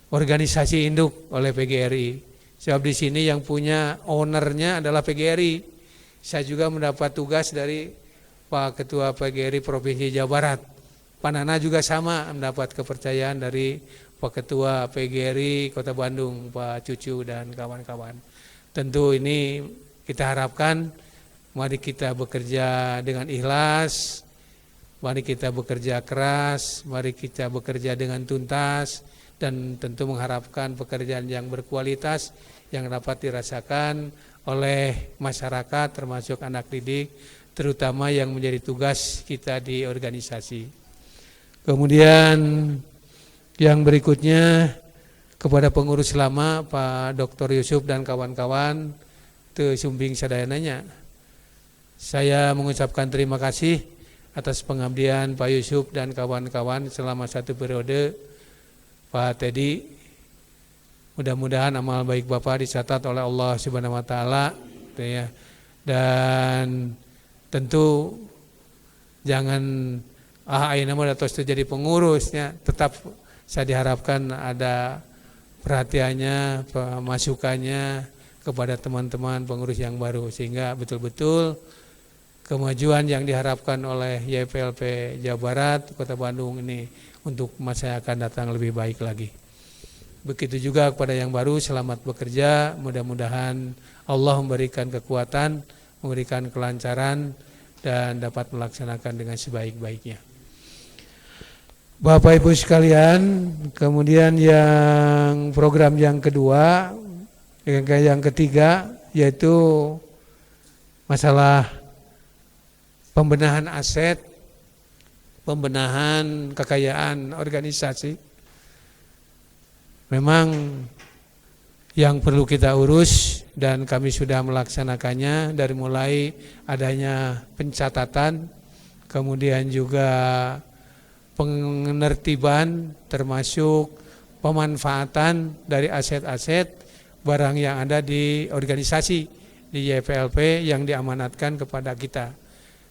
organisasi induk oleh PGRI. Sebab di sini yang punya ownernya adalah PGRI. Saya juga mendapat tugas dari Pak Ketua PGRI Provinsi Jawa Barat. Pak Nana juga sama mendapat kepercayaan dari Pak Ketua PGRI Kota Bandung, Pak Cucu dan kawan-kawan. Tentu ini kita harapkan mari kita bekerja dengan ikhlas, mari kita bekerja keras, mari kita bekerja dengan tuntas, dan tentu mengharapkan pekerjaan yang berkualitas yang dapat dirasakan oleh masyarakat termasuk anak didik, terutama yang menjadi tugas kita di organisasi. Kemudian yang berikutnya kepada pengurus lama Pak Dr. Yusuf dan kawan-kawan teu sumbing sadayananya. Saya mengucapkan terima kasih atas pengabdian Pak Yusuf dan kawan-kawan selama 1 periode. Pak Teddy, mudah-mudahan amal baik Bapak dicatat oleh Allah Subhanahu wa taala ya. Dan tentu jangan ayeuna mah tos jadi pengurusnya, tetap saya diharapkan ada perhatiannya, masukannya kepada teman-teman pengurus yang baru sehingga betul-betul kemajuan yang diharapkan oleh YPLP Jawa Barat, Kota Bandung ini untuk masa yang akan datang lebih baik lagi. Begitu juga kepada yang baru, selamat bekerja, mudah-mudahan Allah memberikan kekuatan, memberikan kelancaran, dan dapat melaksanakan dengan sebaik-baiknya. Bapak Ibu sekalian, kemudian yang program yang kedua, yang ketiga, yaitu masalah pembenahan aset, pembenahan kekayaan organisasi. Memang yang perlu kita urus dan kami sudah melaksanakannya dari mulai adanya pencatatan, kemudian juga penertiban termasuk pemanfaatan dari aset-aset barang yang ada di organisasi di YPLP yang diamanatkan kepada kita.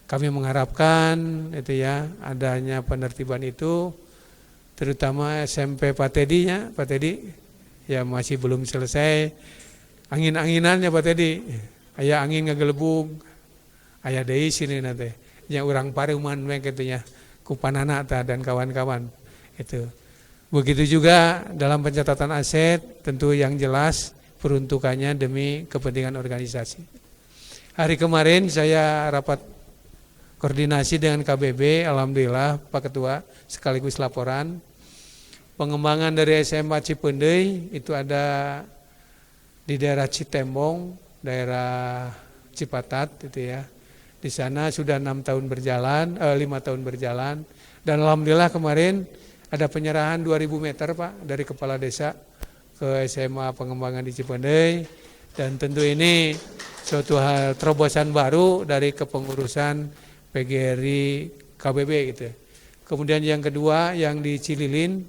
Kami mengharapkan itu ya adanya penertiban itu, terutama SMP Pak Teddy-nya, Pak Teddy ya masih belum selesai angin-anginannya Pak Teddy. Aya angin ngagelebug, aya deui sini nanti. Nya urang pareuman we kitu nya ku Panana dan kawan-kawan itu. Begitu juga dalam pencatatan aset tentu yang jelas peruntukannya demi kepentingan organisasi. Hari kemarin saya rapat koordinasi dengan KBB, alhamdulillah Pak Ketua sekaligus laporan pengembangan dari SMA Cipeundeuy itu ada di daerah Citembong, daerah Cipatat itu ya. Di sana sudah 5 tahun berjalan dan alhamdulillah kemarin ada penyerahan 2000 meter Pak dari kepala desa ke SMA pengembangan di Cipeundeuy, dan tentu ini suatu hal terobosan baru dari kepengurusan PGRI KBB gitu. Kemudian yang kedua yang di Cililin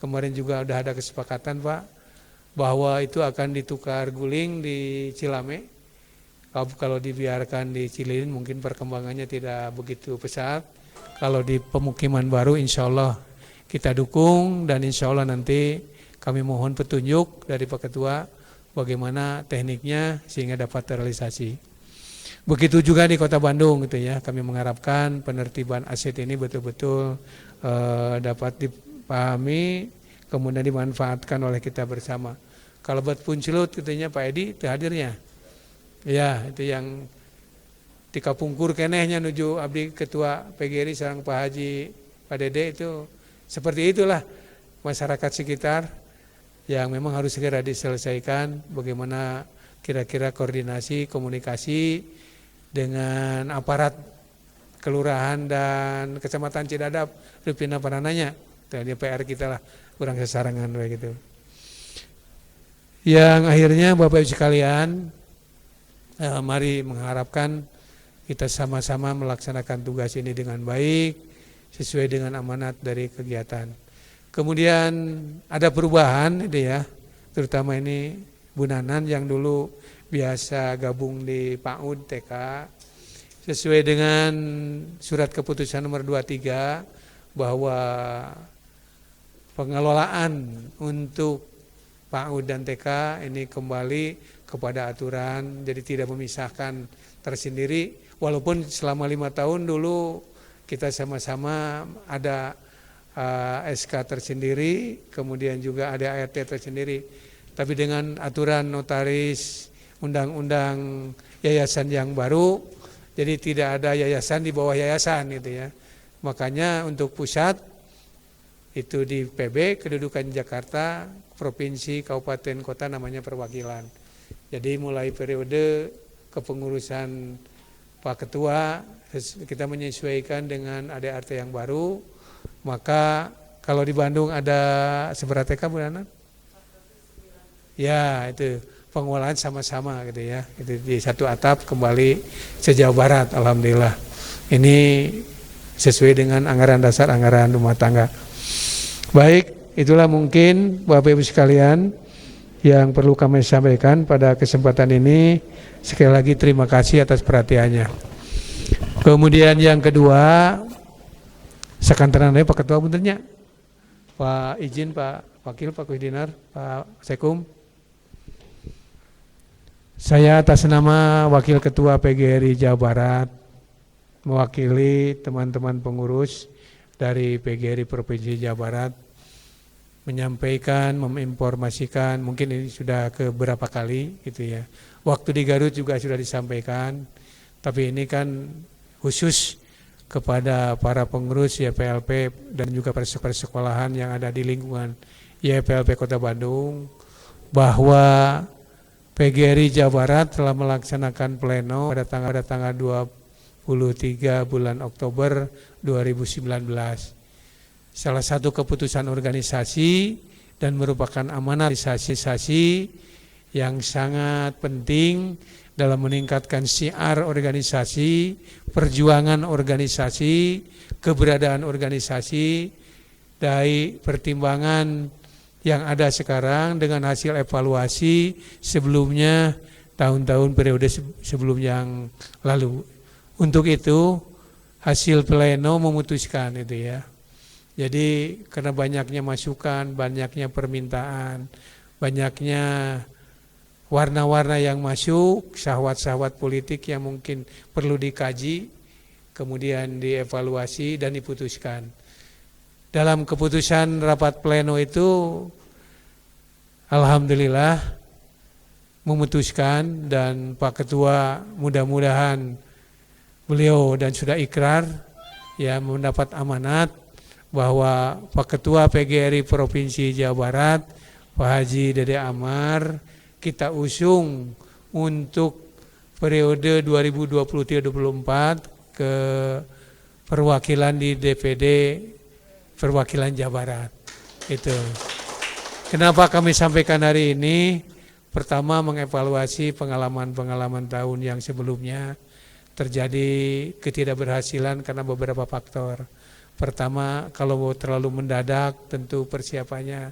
kemarin juga udah ada kesepakatan Pak bahwa itu akan ditukar guling di Cilame. Kalau dibiarkan di Cililin mungkin perkembangannya tidak begitu pesat. Kalau di pemukiman baru insya Allah kita dukung, dan insya Allah nanti kami mohon petunjuk dari Pak Ketua bagaimana tekniknya sehingga dapat terrealisasi. Begitu juga di Kota Bandung gitu ya. Kami mengharapkan penertiban aset ini betul-betul dapat dipahami, kemudian dimanfaatkan oleh kita bersama. Kalau buat puncelut katanya Pak Edi itu hadirnya. Ya, itu yang tika pungkur kenehnya nuju abdi ketua PGRI sareng Pak Haji Pak Dede itu seperti itulah masyarakat sekitar yang memang harus segera diselesaikan bagaimana kira-kira koordinasi komunikasi dengan aparat kelurahan dan kecamatan Cidadap Rupina Parananya. Itu PR kita lah kurang sesarangan begitu. Yang akhirnya Bapak Ibu sekalian, mari mengharapkan kita sama-sama melaksanakan tugas ini dengan baik sesuai dengan amanat dari kegiatan. Kemudian ada perubahan itu ya, terutama ini Bu Nanan yang dulu biasa gabung di PAUD TK sesuai dengan surat keputusan nomor 23 bahwa pengelolaan untuk PAUD dan TK ini kembali kepada aturan, jadi tidak memisahkan tersendiri. Walaupun selama 5 tahun dulu kita sama-sama ada SK tersendiri, kemudian juga ada ART tersendiri. Tapi dengan aturan notaris, undang-undang yayasan yang baru, jadi tidak ada yayasan di bawah yayasan gitu ya. Makanya untuk pusat itu di PB, kedudukan Jakarta, provinsi, kabupaten, kota namanya perwakilan. Jadi mulai periode kepengurusan Pak Ketua, kita menyesuaikan dengan ADART yang baru. Maka kalau di Bandung ada seberapa TK Bu Nana? Ya itu pengelolaan sama-sama gitu ya. Itu di satu atap kembali se-Jawa Barat, alhamdulillah. Ini sesuai dengan anggaran dasar anggaran rumah tangga. Baik, itulah mungkin Bapak Ibu sekalian yang perlu kami sampaikan pada kesempatan ini. Sekali lagi terima kasih atas perhatiannya. Kemudian yang kedua, sekantaran Pak Ketua bunternya, Pak izin Pak Wakil, Pak Kusdinar, Pak Sekum. Saya atas nama Wakil Ketua PGRI Jawa Barat mewakili teman-teman pengurus dari PGRI Provinsi Jawa Barat menyampaikan, menginformasikan, mungkin ini sudah keberapa kali gitu ya. Waktu di Garut juga sudah disampaikan, tapi ini kan khusus kepada para pengurus YPLP dan juga persekolahan yang ada di lingkungan YPLP Kota Bandung bahwa PGRI Jawa Barat telah melaksanakan pleno pada tanggal 23 bulan Oktober 2019. Salah satu keputusan organisasi dan merupakan amanat organisasi yang sangat penting dalam meningkatkan syiar organisasi, perjuangan organisasi, keberadaan organisasi, dari pertimbangan yang ada sekarang dengan hasil evaluasi sebelumnya tahun-tahun periode sebelum yang lalu. Untuk itu hasil pleno memutuskan itu ya. Jadi karena banyaknya masukan, banyaknya permintaan, banyaknya warna-warna yang masuk, syahwat-syahwat politik yang mungkin perlu dikaji, kemudian dievaluasi dan diputuskan. Dalam keputusan rapat pleno itu, alhamdulillah memutuskan dan Pak Ketua mudah-mudahan beliau dan sudah ikrar ya mendapat amanat bahwa Pak Ketua PGRI Provinsi Jawa Barat, Pak Haji Dede Amar, kita usung untuk periode 2023-2024 ke perwakilan di DPD perwakilan Jawa Barat. Itu. Kenapa kami sampaikan hari ini? Pertama mengevaluasi pengalaman-pengalaman tahun yang sebelumnya terjadi ketidakberhasilan karena beberapa faktor. Pertama, kalau terlalu mendadak tentu persiapannya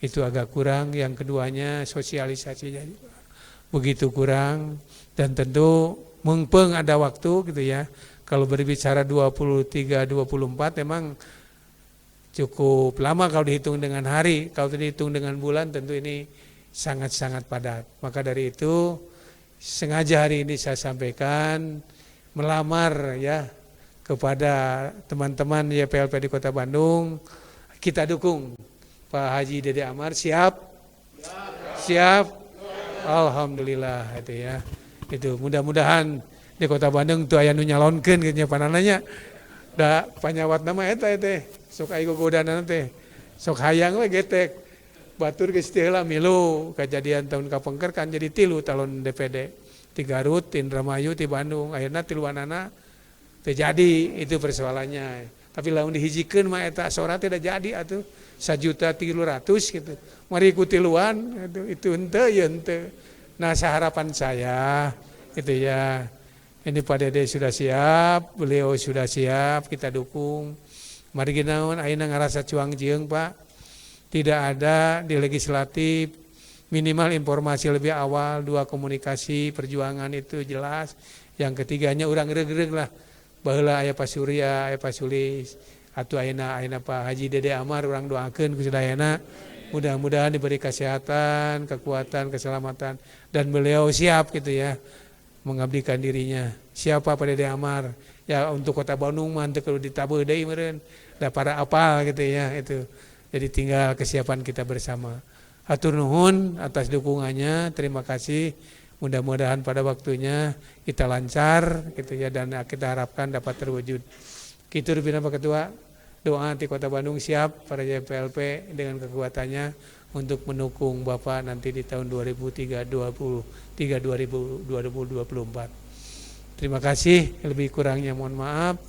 itu agak kurang. Yang keduanya sosialisasinya begitu kurang dan tentu mumpung ada waktu gitu ya. Kalau berbicara 23-24 memang cukup lama kalau dihitung dengan hari. Kalau dihitung dengan bulan tentu ini sangat-sangat padat. Maka dari itu sengaja hari ini saya sampaikan melamar ya kepada teman-teman YPLP di Kota Bandung. Kita dukung Pak Haji Dede Amar. Siap? Siap? Alhamdulillah itu ya. Itu mudah-mudahan di Kota Bandung tuh aya nu nyalonkeun gitu panananya. Da panyawat nama eta teh. Sok aya gogodanan teh. Sok hayang we getek. Batur geus teu heula milu kejadian tahun kapengker kan jadi 3 talon DPD. 3 Garut, ti Indramayu, ti Bandung. Akhirna 3-anana teu jadi itu persoalannya. Tapi lamun dihijikeun mah eta sora teh da jadi atuh 1.300.000 gitu. Mari ikuti luan itu henteu ya henteu. Nah, harapan saya gitu ya. Ini Pak Dede sudah siap, beliau sudah siap, kita dukung. Mari ginaon ayeuna ngarasa cuang jeung Pak. Tidak ada di legislatif minimal informasi lebih awal, 2 komunikasi perjuangan itu jelas. Yang ketiganya urang reug-reug lah. Baheula aya Pak Surya, aya Pak Sulis, atuh ayeuna Pak Haji Dede Amar urang doakeun ku sadayana. Mudah-mudahan diberi kesehatan, kekuatan, keselamatan dan beliau siap gitu ya mengabdikan dirinya. Siapa Pak Dede Amar? Ya untuk Kota Bandung mah teu kudu ditabeuh deui meureun. Da para apal gitu ya itu. Jadi tinggal kesiapan kita bersama. Hatur nuhun atas dukungannya. Terima kasih. Mudah-mudahan pada waktunya kita lancar gitu ya dan kita harapkan dapat terwujud. Kitu pina Pak Ketua. Doa di Kota Bandung siap para YPLP dengan kekuatannya untuk mendukung Bapak nanti di tahun 2024. Terima kasih, lebih kurangnya mohon maaf.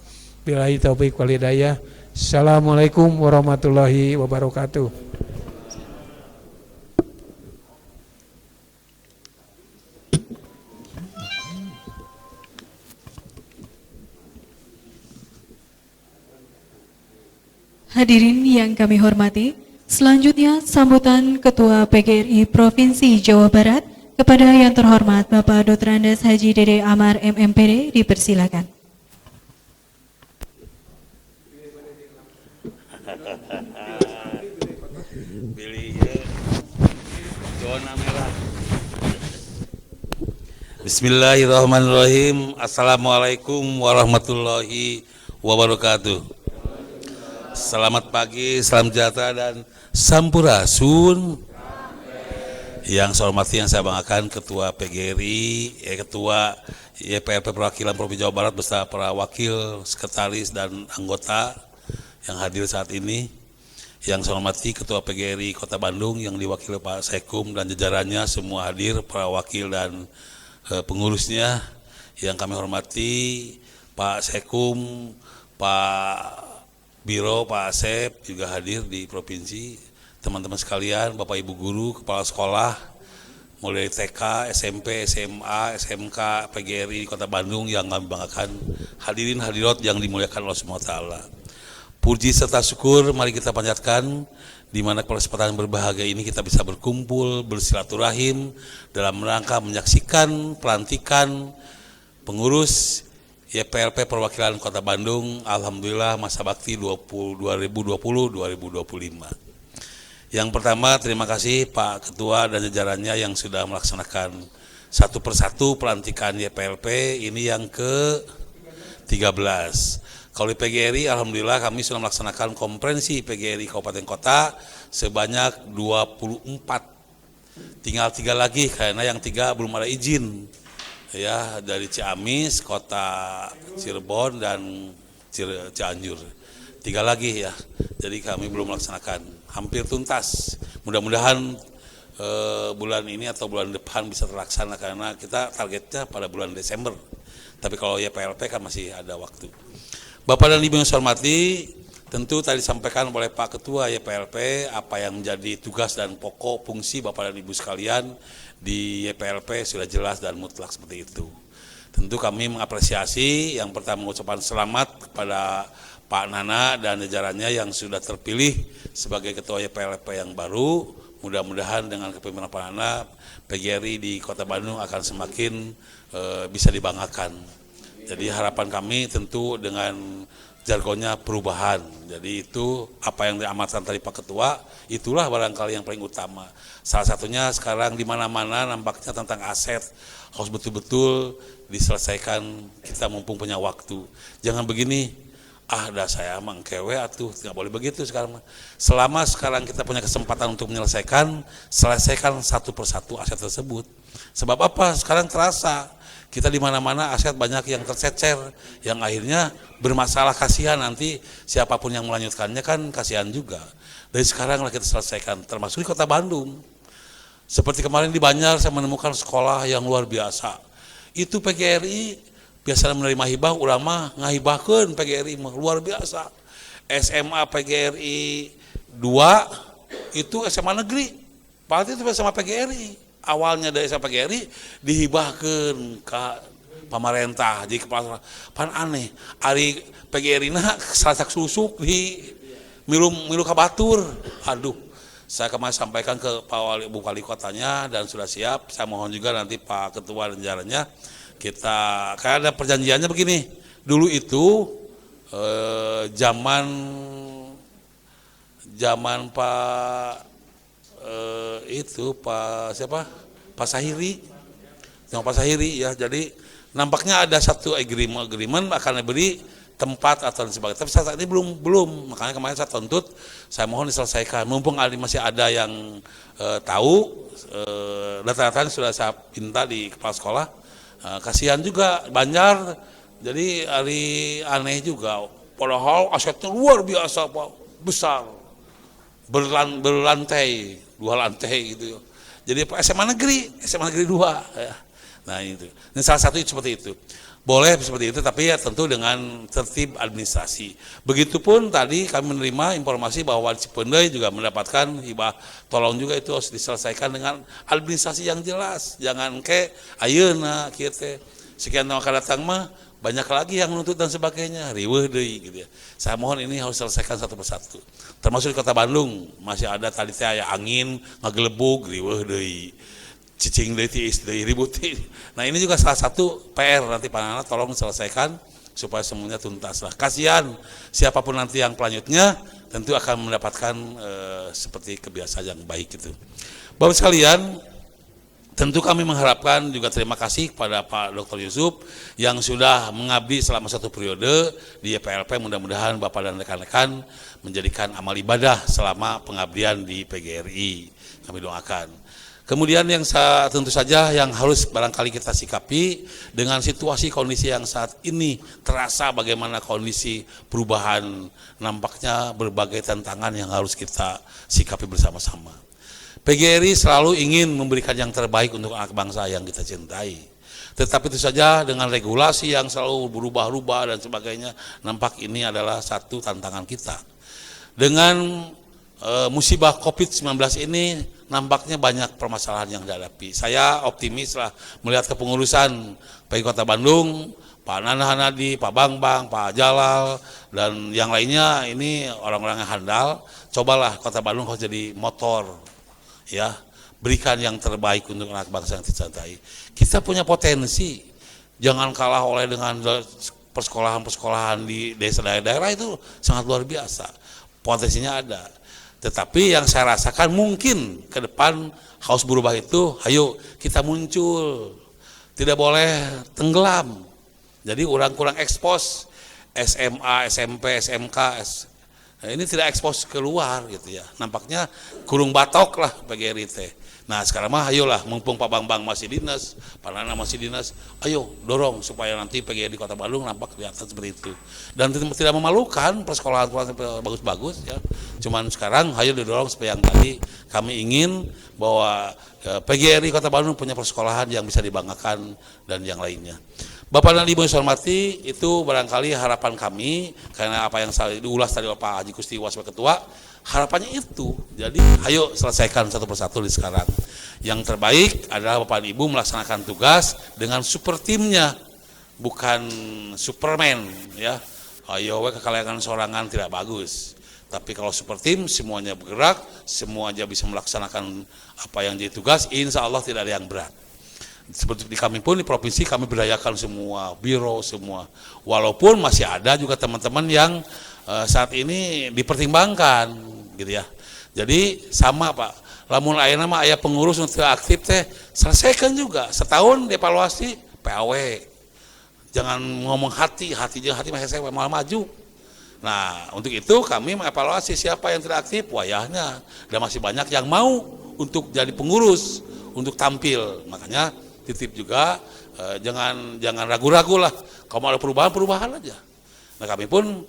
Billahi taufiq wal hidayah. Assalamualaikum warahmatullahi wabarakatuh.
Hadirin yang kami hormati, selanjutnya sambutan Ketua PGRI Provinsi Jawa Barat kepada yang terhormat Bapak Dr. Andes Haji Dede Amar MMPD dipersilakan.
Bismillahirrahmanirrahim. Assalamualaikum warahmatullahi wabarakatuh. Selamat pagi, salam sejahtera dan sampurasun. Yang saya hormati, yang saya banggakan Ketua PGRI, Ketua YPLP Perwakilan Provinsi Jawa Barat beserta para wakil, sekretaris dan anggota yang hadir saat ini. Yang saya hormati Ketua PGRI Kota Bandung yang diwakili Pak Sekum dan jajarannya semua hadir, para wakil dan pengurusnya. Yang kami hormati Pak Sekum, Pak Biro, Pak Asep juga hadir di provinsi, teman-teman sekalian, Bapak Ibu Guru, Kepala Sekolah, mulai TK, SMP, SMA, SMK, PGRI di Kota Bandung yang kami banggakan, hadirin hadirat yang dimuliakan Allah SWT. Puji serta syukur mari kita panjatkan, di mana kesempatan berbahagia ini kita bisa berkumpul, bersilaturahim, dalam rangka menyaksikan pelantikan pengurus YPLP Perwakilan Kota Bandung, alhamdulillah masa bakti 2020-2025. Yang pertama, terima kasih Pak Ketua dan jajarannya yang sudah melaksanakan satu persatu pelantikan YPLP, ini yang ke-13. Kalau di PGRI, alhamdulillah kami sudah melaksanakan konferensi PGRI Kabupaten Kota sebanyak 24. Tinggal 3 lagi, karena yang 3 belum ada izin. Ya, dari Ciamis, Kota Cirebon dan Cianjur. 3 lagi ya. Jadi kami belum melaksanakan. Hampir tuntas. Mudah-mudahan bulan ini atau bulan depan bisa terlaksana karena kita targetnya pada bulan Desember. Tapi kalau YPLP kan masih ada waktu. Bapak dan Ibu yang saya hormati, tentu tadi disampaikan oleh Pak Ketua YPLP apa yang menjadi tugas dan pokok fungsi Bapak dan Ibu sekalian di YPLP sudah jelas dan mutlak seperti itu. Tentu kami mengapresiasi yang pertama mengucapkan selamat kepada Pak Nana dan jajarannya yang sudah terpilih sebagai Ketua YPLP yang baru. Mudah-mudahan dengan kepemimpinan Pak Nana, PGRI di Kota Bandung akan semakin bisa dibanggakan. Jadi harapan kami tentu dengan jargonnya perubahan. Jadi itu apa yang diamatkan tadi Pak Ketua, itulah barangkali yang paling utama. Salah satunya sekarang di mana-mana nampaknya tentang aset harus betul-betul diselesaikan, kita mumpung punya waktu. Jangan begini, dah saya emang kewe atuh, tidak boleh begitu sekarang. Selama sekarang kita punya kesempatan untuk menyelesaikan, selesaikan satu persatu aset tersebut. Sebab apa? Sekarang terasa kita di mana-mana aset banyak yang tercecer, yang akhirnya bermasalah, kasihan nanti siapapun yang melanjutkannya kan kasihan juga. Dari sekarang lah kita selesaikan, termasuk di Kota Bandung. Seperti kemarin di Banjar saya menemukan sekolah yang luar biasa. Itu PGRI biasanya menerima hibah, ulama ngahibahkeun PGRI luar biasa. SMA PGRI 2 itu SMA negeri, pasti itu sama PGRI. Awalnya dari SMA PGRI dihibahkan ke pemerintah, jadi kepala pan aneh. Ari PGRI na salasak susuk di milu kabatur. Aduh, saya kemarin sampaikan ke Pak Bu Wali Kotanya dan sudah siap. Saya mohon juga nanti Pak Ketua dan jalannya kita kayak ada perjanjiannya begini. Dulu itu zaman Pak itu Pak siapa? Pak Sahiri. Yang Pak Sahiri ya. Jadi nampaknya ada satu agreement akan diberi tempat atau sebagainya. Tapi saat ini belum. Makanya kemarin saya tuntut, saya mohon diselesaikan. Mumpung masih ada yang tahu, data-datanya sudah saya minta di kepala sekolah. Kasihan juga Banjar. Jadi aneh juga. Padahal asetnya luar biasa Pak, besar. Berlantai, 2 lantai gitu. Jadi SMA negeri 2 ya. Nah itu. Ini salah satu seperti itu. Boleh seperti itu, tapi ya tentu dengan tertib administrasi. Begitupun tadi kami menerima informasi bahwa Cipendei juga mendapatkan hibah. Tolong juga itu harus diselesaikan dengan administrasi yang jelas. Jangan ke ayeuna kieu teh sekian tahun akan datang mah banyak lagi yang menuntut dan sebagainya, riweuh deui gitu ya. Saya mohon ini harus selesaikan satu persatu. Termasuk di Kota Bandung masih ada tadi teh aya angin ngagelebug, riweuh deui. Cicing deui tiis deui ribut. Nah, ini juga salah satu PR nanti Pak Nana tolong selesaikan supaya semuanya tuntas lah. Kasihan siapapun nanti yang pelanjutnya tentu akan mendapatkan seperti kebiasaan yang baik itu. Bapak sekalian, tentu kami mengharapkan juga terima kasih kepada Pak Dr. Yusuf yang sudah mengabdi selama 1 periode di PLP. Mudah-mudahan Bapak dan rekan-rekan menjadikan amal ibadah selama pengabdian di PGRI. Kami doakan. Kemudian yang tentu saja yang harus barangkali kita sikapi dengan situasi kondisi yang saat ini terasa bagaimana kondisi perubahan, nampaknya berbagai tantangan yang harus kita sikapi bersama-sama. PGRI selalu ingin memberikan yang terbaik untuk anak bangsa yang kita cintai. Tetapi itu saja dengan regulasi yang selalu berubah-ubah dan sebagainya, nampak ini adalah satu tantangan kita. Dengan musibah COVID-19 ini nampaknya banyak permasalahan yang dihadapi. Saya optimis lah melihat kepengurusan PGRI Kota Bandung, Pak Nana Hanadi, Pak Bambang, Pak Jalal, dan yang lainnya ini orang-orang yang handal. Cobalah Kota Bandung harus jadi motor. Ya, berikan yang terbaik untuk anak bangsa yang dicintai. Kita punya potensi, jangan kalah oleh dengan persekolahan-persekolahan di desa daerah itu sangat luar biasa. Potensinya ada. Tetapi yang saya rasakan mungkin ke depan harus berubah itu, ayo kita muncul. Tidak boleh tenggelam. Jadi kurang ekspos SMA, SMP, SMK, nah, ini tidak ekspos keluar gitu ya. Nampaknya kurung batok lah PGRI teh. Nah sekarang mah ayolah, mumpung Pak Bambang masih dinas, Pak Nana masih dinas, ayo dorong supaya nanti PGRI di Kota Bandung nampak kelihatan seperti itu. Dan tidak memalukan persekolahan bagus-bagus ya. Cuman sekarang ayo didorong supaya yang tadi kami ingin bahwa PGRI Kota Bandung punya persekolahan yang bisa dibanggakan dan yang lainnya. Bapak dan Ibu yang saya hormati, itu barangkali harapan kami, karena apa yang saya diulas tadi oleh Pak Haji Kustiwa sebagai Ketua, harapannya itu. Jadi ayo selesaikan satu persatu di sekarang. Yang terbaik adalah Bapak dan Ibu melaksanakan tugas dengan super timnya, bukan Superman ya. Ayo kekalahan sorangan tidak bagus. Tapi kalau super tim semuanya bergerak, semuanya bisa melaksanakan apa yang jadi tugas, insya Allah tidak ada yang berat. Seperti di kami pun di provinsi kami berdayakan semua, biro semua. Walaupun masih ada juga teman-teman yang saat ini dipertimbangkan gitu ya. Jadi sama Pak, lamun ayeuna mah aya pengurus untuk aktif teh selesaikan juga setahun dievaluasi PAW. Jangan ngomong hati mah hese malah maju. Nah, untuk itu kami mengevaluasi siapa yang tidak aktif, wayahnya. Dan masih banyak yang mau untuk jadi pengurus, untuk tampil. Makanya titip juga jangan ragu-ragu lah. Kalau mau ada perubahan aja. Nah, kami pun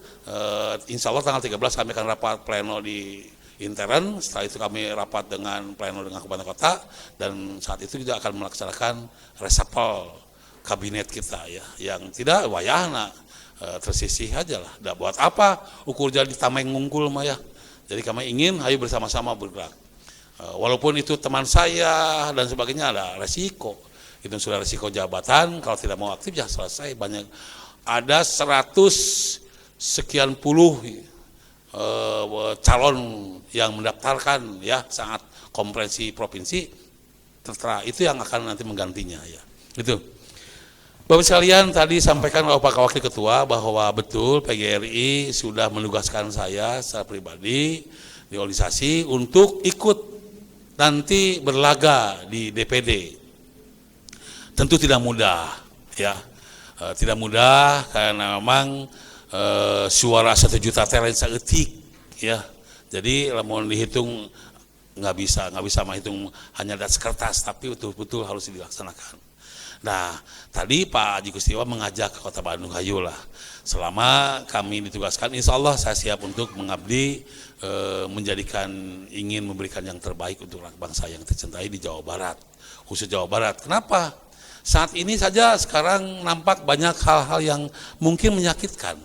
insya Allah tanggal 13 kami akan rapat pleno di intern. Setelah itu kami rapat dengan pleno dengan kabupaten kota, dan saat itu juga akan melaksanakan reshuffle kabinet kita ya, yang tidak wayahna tersisih aja lah. Dah buat apa ukur jadi tameng ngungkul mah ya. Jadi kami ingin ayo bersama-sama bergerak. Walaupun itu teman saya dan sebagainya ada resiko. Itu sudah resiko jabatan, kalau tidak mau aktif ya selesai. Banyak ada 100 sekian puluh calon yang mendaftarkan ya, sangat komprehensif provinsi. Tertera itu yang akan nanti menggantinya ya. Itu. Bapak sekalian, tadi sampaikan oleh Pak Wakil Ketua bahwa betul PGRI sudah menugaskan saya secara pribadi di organisasi untuk ikut nanti berlaga di DPD. Tentu tidak mudah ya, tidak mudah karena memang suara 1 juta teh lain saeutik ya. Jadi mau dihitung nggak bisa menghitung hanya atas kertas, tapi betul-betul harus dilaksanakan. Nah, tadi Pak Haji Kustiwa mengajak ke Kota Bandung, hayulah. Selama kami ditugaskan, insya Allah saya siap untuk mengabdi, ingin memberikan yang terbaik untuk bangsa yang tercintai di Jawa Barat, khusus Jawa Barat. Kenapa? Saat ini saja sekarang nampak banyak hal-hal yang mungkin menyakitkan.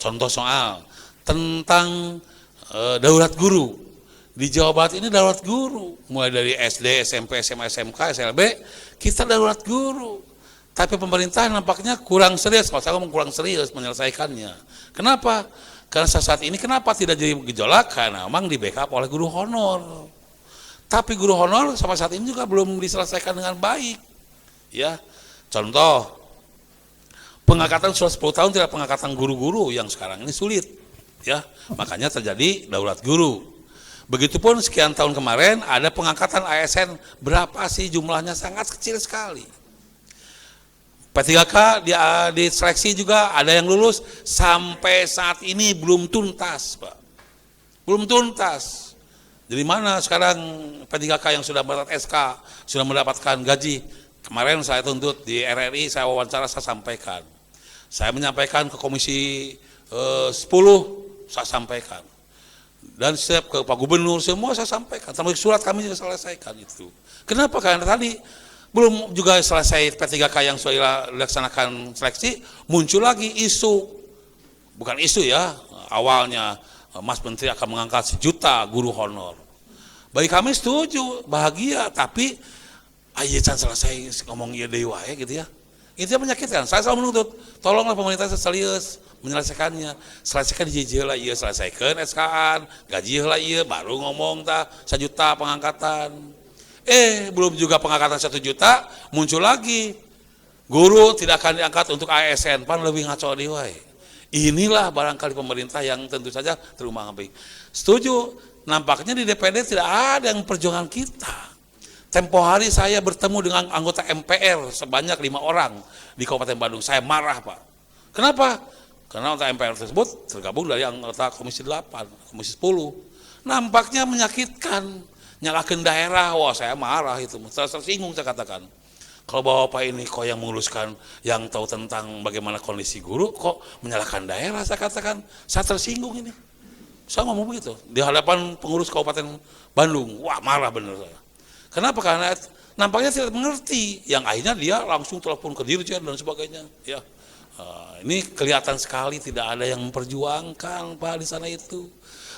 Contoh soal tentang daulat guru. Di Jawa Barat ini daulat guru, mulai dari SD, SMP, SMA, SMK, SLB, kita daulat guru. Tapi pemerintah nampaknya kurang serius, kalau saya ngomong kurang serius menyelesaikannya. Kenapa? Karena saat ini kenapa tidak jadi gejolak? Karena memang di backup oleh guru honor. Tapi guru honor sampai saat ini juga belum diselesaikan dengan baik. Ya, contoh, pengangkatan sudah 10 tahun tidak pengangkatan guru-guru yang sekarang ini sulit. Ya, makanya terjadi daulat guru. Begitupun sekian tahun kemarin ada pengangkatan ASN, berapa sih jumlahnya? Sangat kecil sekali. P3K di seleksi juga ada yang lulus, sampai saat ini belum tuntas Pak. Belum tuntas. Jadi mana sekarang P3K yang sudah mendapat SK, sudah mendapatkan gaji? Kemarin saya tuntut di RRI, saya wawancara, saya sampaikan. Saya menyampaikan ke Komisi 10, saya sampaikan. Dan setiap ke Pak Gubernur semua saya sampaikan, termasuk surat kami juga selesaikan itu. Kenapa? Karena tadi belum juga selesai P3K yang sudah dilaksanakan seleksi, muncul lagi isu, bukan isu ya, awalnya Mas Menteri akan mengangkat 1 juta guru honor. Bagi kami setuju, bahagia, tapi ayo can selesai ngomong iya deui wae gitu ya. Itu menyakitkan. Saya selalu menuntut, tolonglah pemerintah serius menyelesaikannya. Selesaikan hiji lah iya, selesaikan SK-an, gaji lah iya, baru ngomong 1 juta pengangkatan. Belum juga pengangkatan 1 juta, muncul lagi guru tidak akan diangkat untuk ASN, pan lebih ngaco deui wae. Inilah barangkali pemerintah yang tentu saja terumbang-ambing. Setuju, nampaknya di DPD tidak ada yang perjuangan kita. Tempo hari saya bertemu dengan anggota MPR sebanyak 5 orang di Kabupaten Bandung. Saya marah Pak. Kenapa? Karena anggota MPR tersebut tergabung dari anggota Komisi 8, Komisi 10. Nampaknya menyakitkan, nyalakan daerah. Wah, saya marah itu. Tersinggung saya katakan. Kalau Bapak ini kok yang menguluskan, yang tahu tentang bagaimana kondisi guru, kok menyalahkan daerah, saya katakan. Saya tersinggung ini. Saya ngomong begitu di hadapan pengurus Kabupaten Bandung. Wah, marah bener saya. Kenapa? Karena nampaknya tidak mengerti. Yang akhirnya dia langsung telepon ke dirjen dan sebagainya. Ya, ini kelihatan sekali tidak ada yang memperjuangkan Pak di sana itu.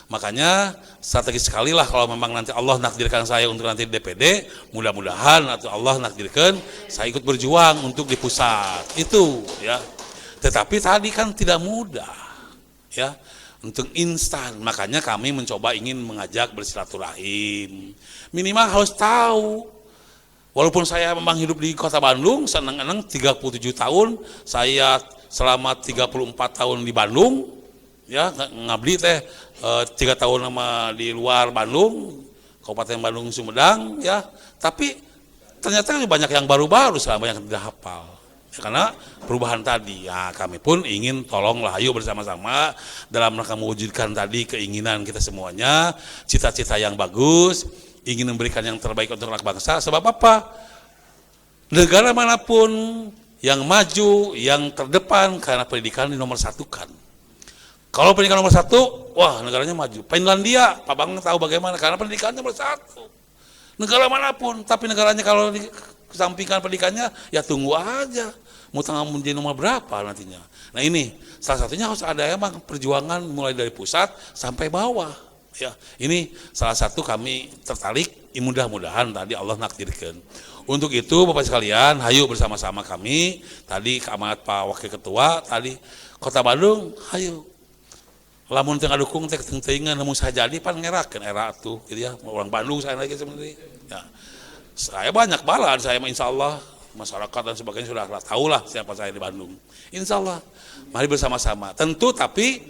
Makanya strategis sekali lah kalau memang nanti Allah nakdirkan saya untuk nanti DPD, mudah-mudahan atau Allah nakdirkan saya ikut berjuang untuk di pusat itu. Ya, tetapi tadi kan tidak mudah. Ya. Untuk instan, makanya kami mencoba ingin mengajak bersilaturahim. Minimal harus tahu Walaupun saya memang hidup di kota Bandung, senang-senang 37 tahun, saya selama 34 tahun di Bandung, ya ngabdi teh 3 tahun sama di luar Bandung, Kabupaten Bandung Sumedang, ya. Tapi ternyata banyak yang baru-baru, selama yang tidak hafal. Ya, karena perubahan tadi, ya kami pun ingin tolonglah, ayo bersama-sama dalam rangka mewujudkan tadi keinginan kita semuanya, cita-cita yang bagus, ingin memberikan yang terbaik untuk anak bangsa. Sebab apa? Negara manapun yang maju, yang terdepan karena pendidikan di nomor satu kan. Kalau pendidikan nomor satu, wah negaranya maju. Finlandia, Pak Bang tahu bagaimana, karena pendidikannya nomor satu. Negara manapun, tapi negaranya kalau dikesampingkan pendidikannya, ya tunggu aja. Mau tengah menjadi nomor berapa nantinya. Nah ini, salah satunya harus ada emang perjuangan mulai dari pusat sampai bawah. Ya, ini salah satu kami tertarik, mudah-mudahan tadi Allah nakdirkan. Untuk itu Bapak sekalian, hayu bersama-sama kami, tadi amanat Pak Wakil Ketua, tadi Kota Bandung, hayu. Lamun tengah dukung teh teuingan namun saya jadi pan ngerakeun era tuh gitu ya, orang Bandung saya lagi sebenarnya. Ya. Saya banyak balan, saya insya Allah masyarakat dan sebagainya sudah tahu lah siapa saya di Bandung. Insya Allah, mari bersama-sama. Tentu tapi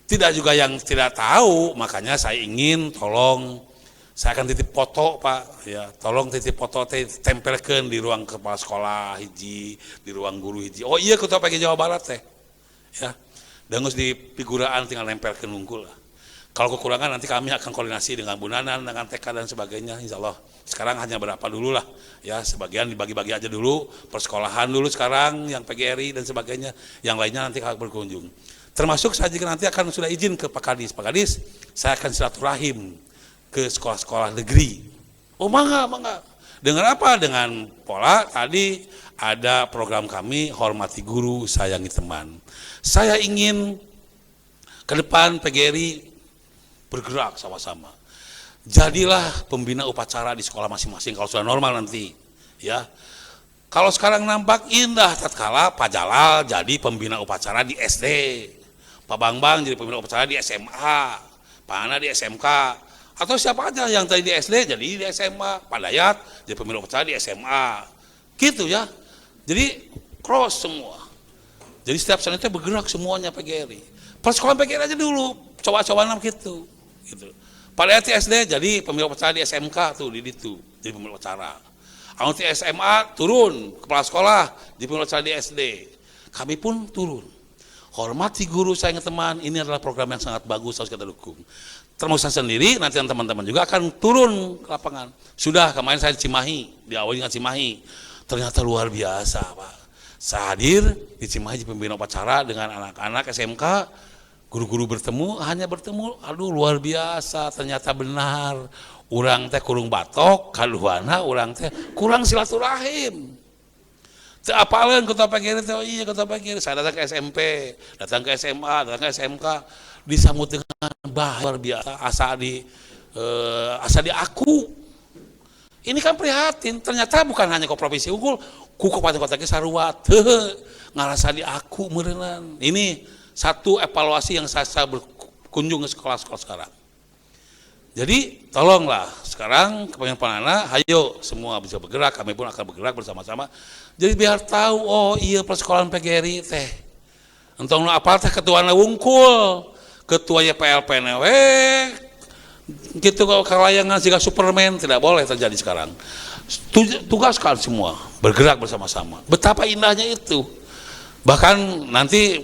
tidak juga yang tidak tahu, makanya saya ingin tolong, saya akan titip foto Pak, ya tolong titip foto tempelkan di ruang kepala sekolah hiji, di ruang guru hiji. Oh iya Ketua PG Jawa Barat teh, ya, dangus di figuraan tinggal nempelkan unggul lah. Kalau kekurangan nanti kami akan koordinasi dengan Bu Nanan, dengan TK dan sebagainya, insya Allah. Sekarang hanya berapa dulu lah, ya sebagian dibagi-bagi aja dulu, persekolahan dulu sekarang, yang PGRI dan sebagainya, yang lainnya nanti akan berkunjung. Termasuk saya juga nanti akan sudah izin ke Pak Kadis. Pak Kadis, saya akan silaturahim ke sekolah-sekolah negeri. Oh mangga. Dengan apa? Dengan pola tadi ada program kami, hormati guru, sayangi teman. Saya ingin ke depan PGRI bergerak sama-sama. Jadilah pembina upacara di sekolah masing-masing kalau sudah normal nanti. Ya. Kalau sekarang nampak indah tatkala Pak Jalal jadi pembina upacara di SD. Pak Bambang jadi pembina upacara di SMA, Pak Ana di SMK, atau siapa aja yang tadi di SD jadi di SMA, Pak Dayat jadi pembina upacara di SMA, gitu ya. Jadi cross semua. Jadi setiap selanjutnya bergerak semuanya PGRI. Persekolah PGRI aja dulu, coba-coba gitu. Pak Dayat di SD jadi pembina upacara di SMK tuh di itu, jadi pembina upacara. Kalau di SMA turun kepala sekolah jadi pembina upacara di SD. Kami pun turun. Hormati guru, sayang teman, ini adalah program yang sangat bagus, harus kita dukung. Termasuk saya sendiri, nanti teman-teman juga akan turun ke lapangan. Sudah, kemarin saya di Cimahi, diawali dengan Cimahi. Ternyata luar biasa Pak. Saya hadir di Cimahi di pembina upacara dengan anak-anak SMK, guru-guru bertemu, aduh luar biasa, ternyata benar. Urang teh kurang batok, kaluana urang teh kurang silaturahim. Apalan Ketua PGRI, iya Ketua PGRI, saya datang ke SMP, datang ke SMA, datang ke SMK, disambut dengan baik luar biasa, asa di aku. Ini kan prihatin, ternyata bukan hanya ke provinsi unggul, ku kabupaten kota sarua teu ngarasa di aku meureunnan. Ini satu evaluasi yang saya berkunjung ke sekolah-sekolah sekarang. Jadi tolonglah sekarang kepemimpinan hayo semua bisa bergerak, kami pun akan bergerak bersama-sama. Jadi biar tahu, oh iya persekolahan PGRI teh. Entong apa teh ketuana wungkul, ketua YPLPNW, gitu kalau yang ngasih Superman tidak boleh terjadi sekarang. Tugaskan semua bergerak bersama-sama. Betapa indahnya itu. Bahkan nanti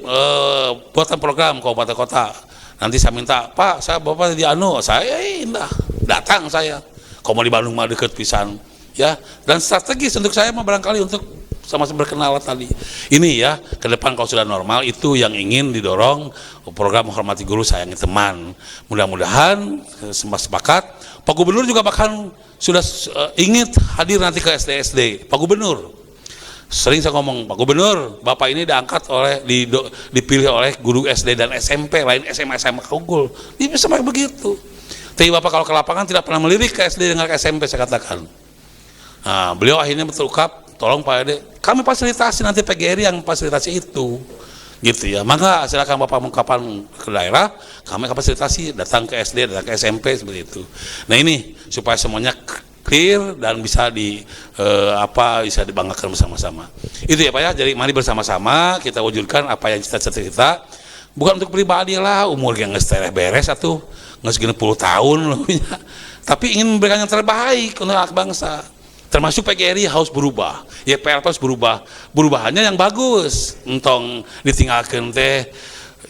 buatan program kabupaten kota. Nanti saya minta, Pak, saya Bapak di Anu, saya indah, datang saya. Kalau mau di Bandung mah deket pisan, ya. Dan strategis untuk saya mah barangkali untuk sama-sama berkenalan tadi. Ini ya, ke depan kalau sudah normal itu yang ingin didorong program hormati guru sayangi teman. Mudah-mudahan semua sepakat. Pak Gubernur juga bahkan sudah ingin hadir nanti ke SD-SD. Pak Gubernur. Sering saya ngomong, Pak Gubernur, Bapak ini diangkat dipilih oleh guru SD dan SMP, lain SMA unggul. Dia bisa begitu. Tapi Bapak kalau ke lapangan tidak pernah melirik ke SD dengan ke SMP, saya katakan. Nah, beliau akhirnya bertukap, tolong Pak Ede, kami fasilitasi nanti PGRI yang fasilitasi itu. Gitu ya, maka silakan Bapak mengkapan ke daerah, kami fasilitasi datang ke SD, datang ke SMP, seperti itu. Nah ini, supaya semuanya clear dan bisa bisa dibanggakan bersama-sama. Itu ya Pak ya. Jadi mari bersama-sama kita wujudkan apa yang cita-cita kita. Bukan untuk pribadi lah, umur yang nggak beres atau nggak segini 10 tahun loh. Tapi ingin memberikan yang terbaik untuk anak bangsa. Termasuk PGRI harus berubah. Ya PLP harus berubah. Perubahannya yang bagus. Entong ditinggalkan teh,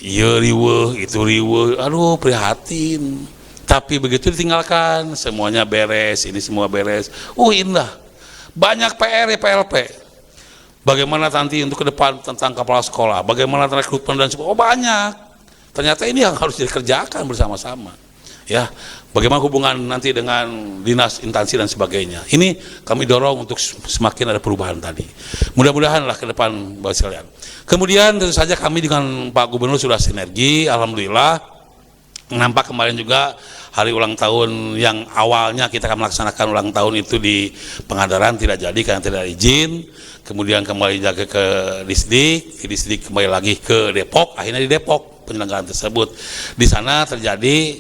iya riweuh, itu riweuh. Aduh prihatin. Tapi begitu ditinggalkan, semuanya beres, ini semua beres. Indah. Banyak PR ya PLP. Bagaimana nanti untuk ke depan tentang kepala sekolah, bagaimana rekrutmen dan sebagainya. Banyak. Ternyata ini yang harus dikerjakan bersama-sama. Ya, bagaimana hubungan nanti dengan dinas, instansi dan sebagainya. Ini kami dorong untuk semakin ada perubahan tadi. Mudah-mudahan lah ke depan Bapak sekalian. Kemudian tentu saja kami dengan Pak Gubernur sudah sinergi, alhamdulillah. Nampak kemarin juga hari ulang tahun yang awalnya kita akan melaksanakan ulang tahun itu di Pangandaran tidak jadi karena tidak ada izin. Kemudian kembali lagi ke Disdik, di Disdik kembali lagi ke Depok, akhirnya di Depok penyelenggaraan tersebut. Di sana terjadi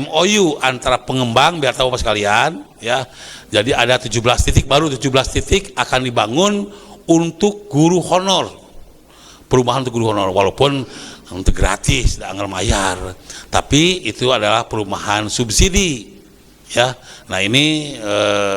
MOU antara pengembang, biar tahu Bapak sekalian, ya. Jadi ada 17 titik, baru 17 titik akan dibangun untuk guru honor. Perumahan untuk guru honor, walaupun untuk gratis, tidak anggar bayar, tapi itu adalah perumahan subsidi, ya. Nah ini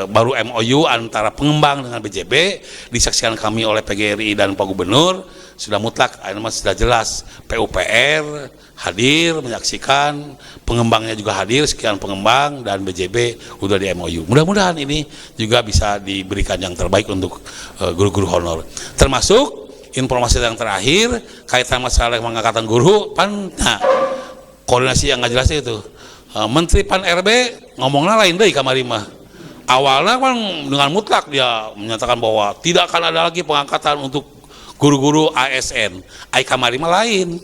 baru MOU antara pengembang dengan BJB, disaksikan kami oleh PGRI dan Pak Gubernur, sudah mutlak, ini sudah jelas, PUPR hadir menyaksikan, pengembangnya juga hadir, sekian pengembang dan BJB udah di MOU. Mudah-mudahan ini juga bisa diberikan yang terbaik untuk guru-guru honor, termasuk informasi yang terakhir kaitan masalah pengangkatan guru koordinasi yang nggak jelas itu. Menteri Pan RB ngomongnya lain deh kamari mah. Awalnya kan dengan mutlak dia menyatakan bahwa tidak akan ada lagi pengangkatan untuk guru-guru ASN. Ai kamari mah lain.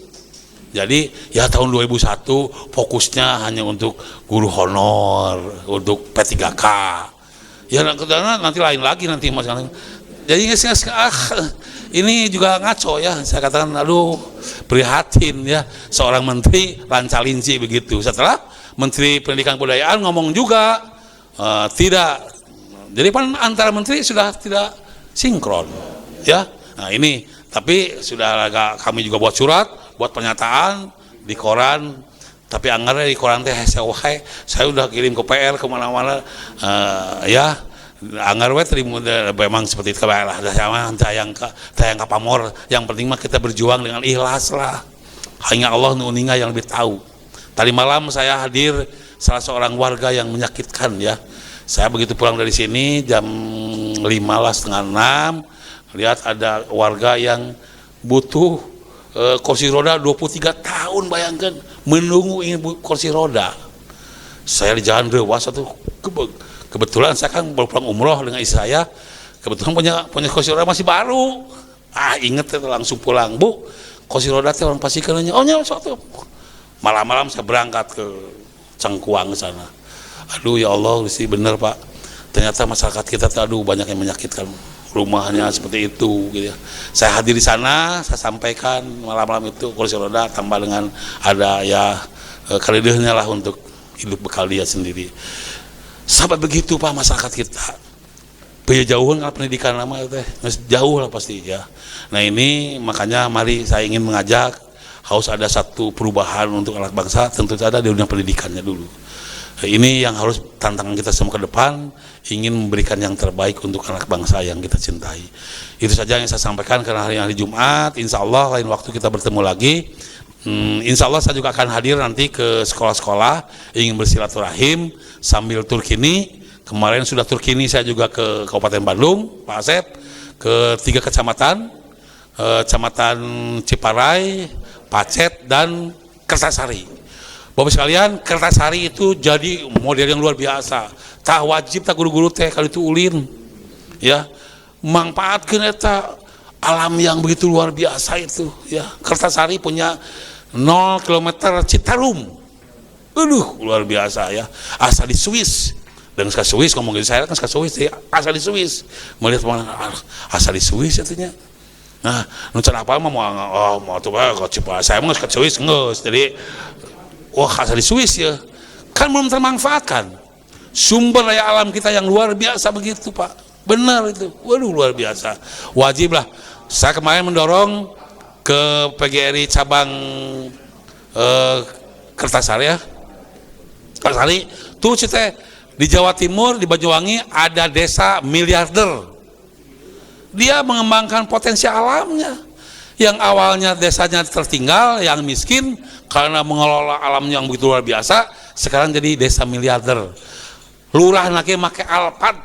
Jadi ya tahun 2001 fokusnya hanya untuk guru honor, untuk P3K. Ya nanti lain lagi nanti masalah. Jadi ini juga ngaco ya, saya katakan aduh prihatin ya, seorang menteri lancalinci begitu. Setelah Menteri Pendidikan Kebudayaan ngomong juga tidak, jadi kan antara menteri sudah tidak sinkron ya. Nah ini tapi sudah agak kami juga buat surat, buat pernyataan di koran, tapi anggarnya di koran teh saya udah kirim ke PR kemana-mana ya. Anggar we terima memang seperti itu lah, tayang ke pamor. Yang penting mah kita berjuang dengan ikhlas lah. Hanya Allah nuninga yang lebih tahu. Tadi malam saya hadir salah seorang warga yang menyakitkan ya. Saya begitu pulang dari sini jam 5:30, lihat ada warga yang butuh kursi roda 23 tahun, bayangkan menunggu ini kursi roda. Saya di jalan Rewas atau kebetulan saya kan baru pulang umroh dengan istri saya, kebetulan punya kursi roda masih baru. Inget langsung pulang, Bu, kursi roda orang pasti kenanya. Oh ya suatu malam-malam saya berangkat ke Cengkuang sana. Aduh ya Allah, sih bener Pak. Ternyata masyarakat kita aduh banyak yang menyakitkan, rumahnya seperti itu gitu ya. Saya hadir di sana, saya sampaikan malam-malam itu kursi roda tambah dengan ada ya kalidahnya lah untuk hidup bekal dia sendiri. Sahabat begitu Pak masyarakat kita. Jauhan kalau pendidikan lama teh jauh lah pasti ya. Nah ini makanya mari saya ingin mengajak harus ada satu perubahan untuk anak bangsa, tentu saja di dunia pendidikannya dulu. Ini yang harus tantangan kita semua ke depan, ingin memberikan yang terbaik untuk anak bangsa yang kita cintai. Itu saja yang saya sampaikan karena hari Jumat. Insya Allah lain waktu kita bertemu lagi. Insya Allah saya juga akan hadir nanti ke sekolah-sekolah, ingin bersilaturahim sambil turkini. Kemarin sudah turkini saya juga ke Kabupaten Bandung, Pak Asep, ke 3 kecamatan, Kecamatan Ciparai, Pacet, dan Kertasari. Bapak sekalian, Kertasari itu jadi model yang luar biasa. Tak wajib tak guru-guru teh kalau itu ulin, ya manfaatkan eta alam yang begitu luar biasa itu. Ya Kertasari punya 0 km Citarum, luar biasa ya. Asal di Swiss, dan ke Swiss ngomongin saya kan ke Swiss ya, asal di Swiss. Melihat mana asal di Swiss artinya. Nah, nucan apa mah mau tuh Pak, saya mau ke Swiss nggak, jadi wah asal di Swiss ya, kan belum termanfaatkan. Sumber daya alam kita yang luar biasa begitu Pak. Benar itu. Waduh luar biasa. Wajiblah. Saya kemarin mendorong ke PGRI cabang Kertasari ya. Kertasari tuh cerita di Jawa Timur di Banyuwangi ada desa miliarder. Dia mengembangkan potensi alamnya. Yang awalnya desanya tertinggal, yang miskin karena mengelola alamnya yang begitu luar biasa, sekarang jadi desa miliarder. Lurah nake make Alphard,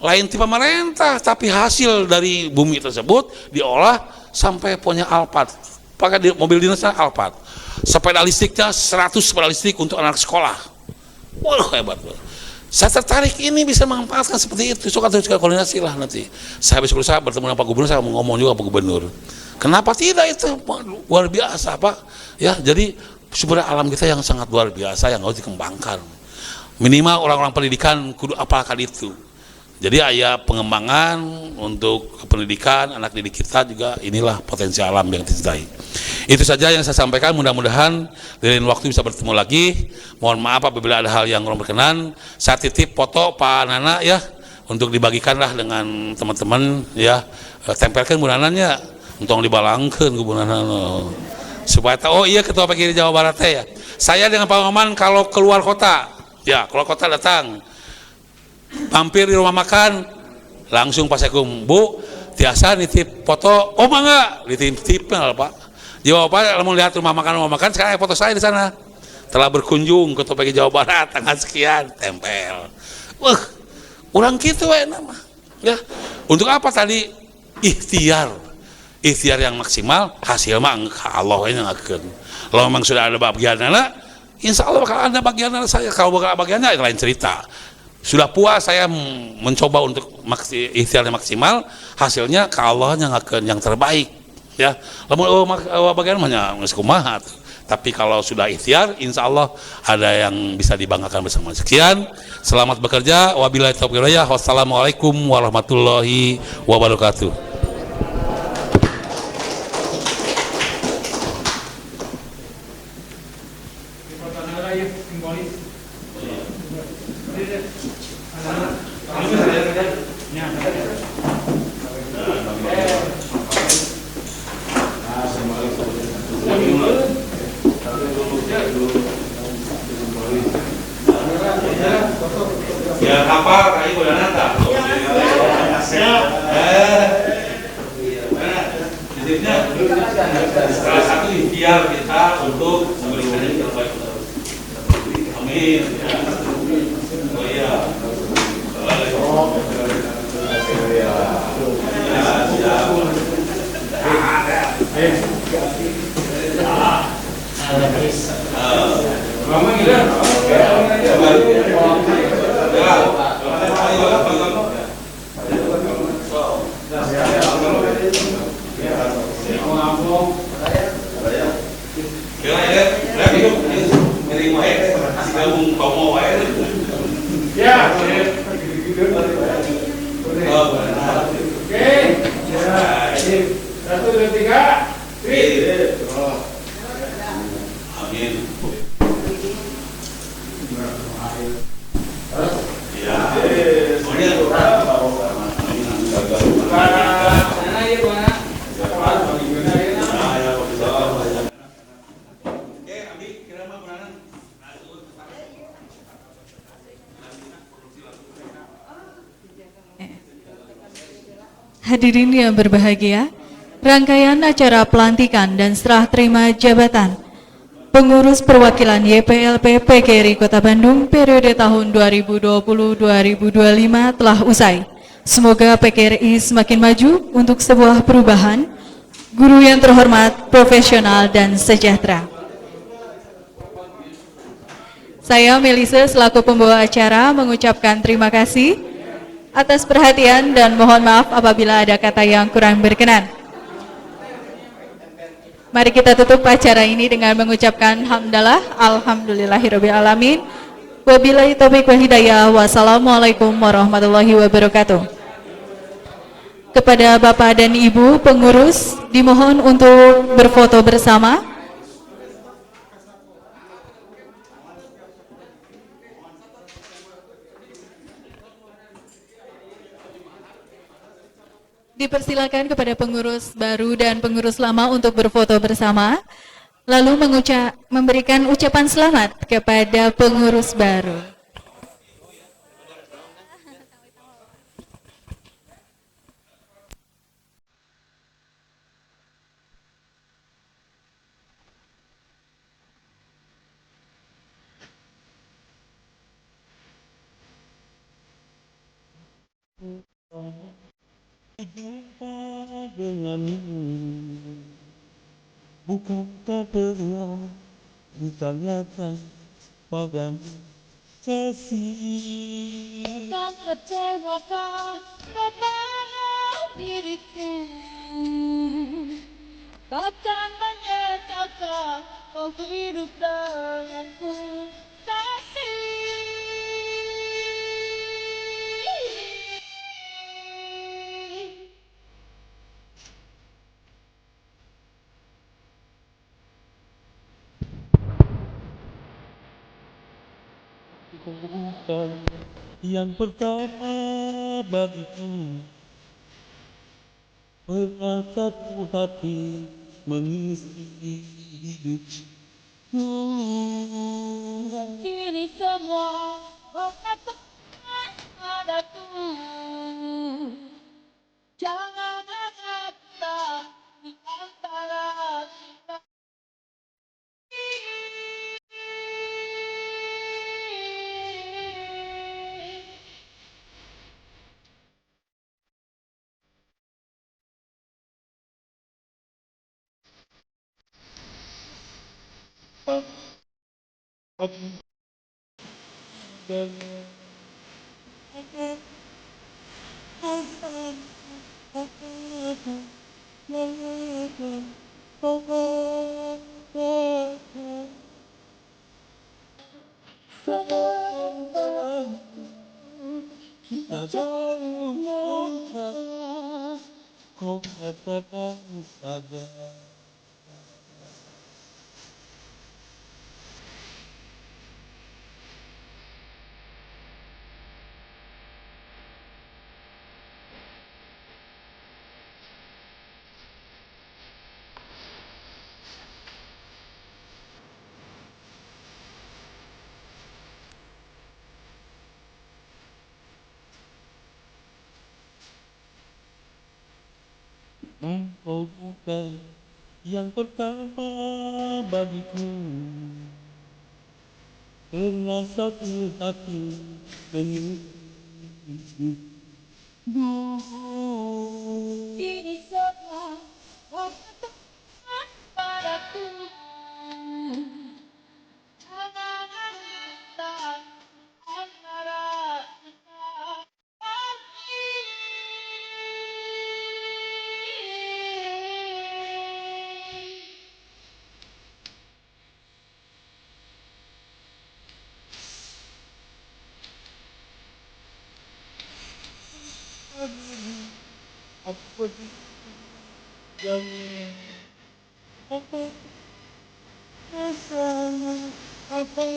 lain tipe pemerintah, tapi hasil dari bumi tersebut diolah sampai punya Alphard. Pakai mobil dinasnya Alphard. Sepeda listriknya 100 sepeda listrik untuk anak sekolah. Wah hebat. Saya tertarik ini bisa memanfaatkan seperti itu. Suka koordinasi lah nanti. Saya habis berusaha bertemu dengan Pak Gubernur, saya mau ngomong juga Pak Gubernur. Kenapa tidak itu luar biasa Pak? Ya, jadi sumber alam kita yang sangat luar biasa yang harus dikembangkan. Minimal orang-orang pendidikan kudu apalkan itu. Jadi ayah pengembangan untuk pendidikan anak didik kita juga inilah potensi alam yang dicintai. Itu saja yang saya sampaikan. Mudah-mudahan di lain waktu bisa bertemu lagi. Mohon maaf apabila ada hal yang kurang berkenan. Saya titip foto Pak Nana ya untuk dibagikanlah dengan teman-teman ya. Tempelkan Bu Nananya untuk dibalangkan ke Bu Nana supaya tahu. Oh iya Ketua PGRI Jawa Barat ya. Saya dengan Pak Maman kalau keluar kota ya keluar kota datang. Mampir di rumah makan langsung Pak Sekum, Bu tiasa nitip foto, oh enggak dititipnya Pak. Jawab Pak, mau lihat rumah makan sekarang foto saya di sana. Telah berkunjung ke PGRI Jawa Barat tanggal sekian, tempel. Wah, orang gitu nama. Ya, untuk apa tadi ikhtiar yang maksimal, hasil mah Allah yang akan. Kalau memang sudah ada bagiannya, insya Allah bakal ada bagiannya saya. Kalau bakal bagiannya lain cerita. Sudah puas saya mencoba untuk ikhtiarnya maksimal, hasilnya ke Allah yang terbaik ya. Bagaimana kumaha. Tapi kalau sudah ikhtiar, insya Allah ada yang bisa dibanggakan bersama. Sekian, selamat bekerja. Wabillahi taufiq wal hidayah. Wassalamualaikum warahmatullahi wabarakatuh.
Ya apa kayu udah nata? Salah satu ikhtiar kita untuk memberikan yang terbaik. Amin. Oh iya.
Hadirin yang berbahagia, rangkaian acara pelantikan dan serah terima jabatan pengurus perwakilan YPLP PGRI Kota Bandung periode tahun 2020-2025 telah usai. Semoga PGRI semakin maju untuk sebuah perubahan, guru yang terhormat, profesional, dan sejahtera. Saya Melisa selaku pembawa acara mengucapkan terima kasih atas perhatian dan mohon maaf apabila ada kata yang kurang berkenan. Mari kita tutup acara ini dengan mengucapkan hamdalah, alhamdulillahirabbil alamin. Wabillahi taufiq wal hidayah. Wassalamualaikum warahmatullahi wabarakatuh. Kepada Bapak dan Ibu pengurus dimohon untuk berfoto bersama. Dipersilakan kepada pengurus baru dan pengurus lama untuk berfoto bersama, lalu memberikan ucapan selamat kepada pengurus baru.
Jumpa denganmu, bukan tak pernah ditanyakan padamu kasih. Bukan kecewakan kepada diriku, takkan menyatakan kau hidup denganku kasih. Bukan yang pertama bagiku, pernah satu hati mengisi hidupku. Kini semua mengatakan padaku, jangan ada kita di antara kita. Kau katakan saja. Engkau bukan yang pertama bagiku, pernah satu hati mengisi ini semua mengatakan padaku, jangan ada antara kita lagi. Apa yang apa rasanya apa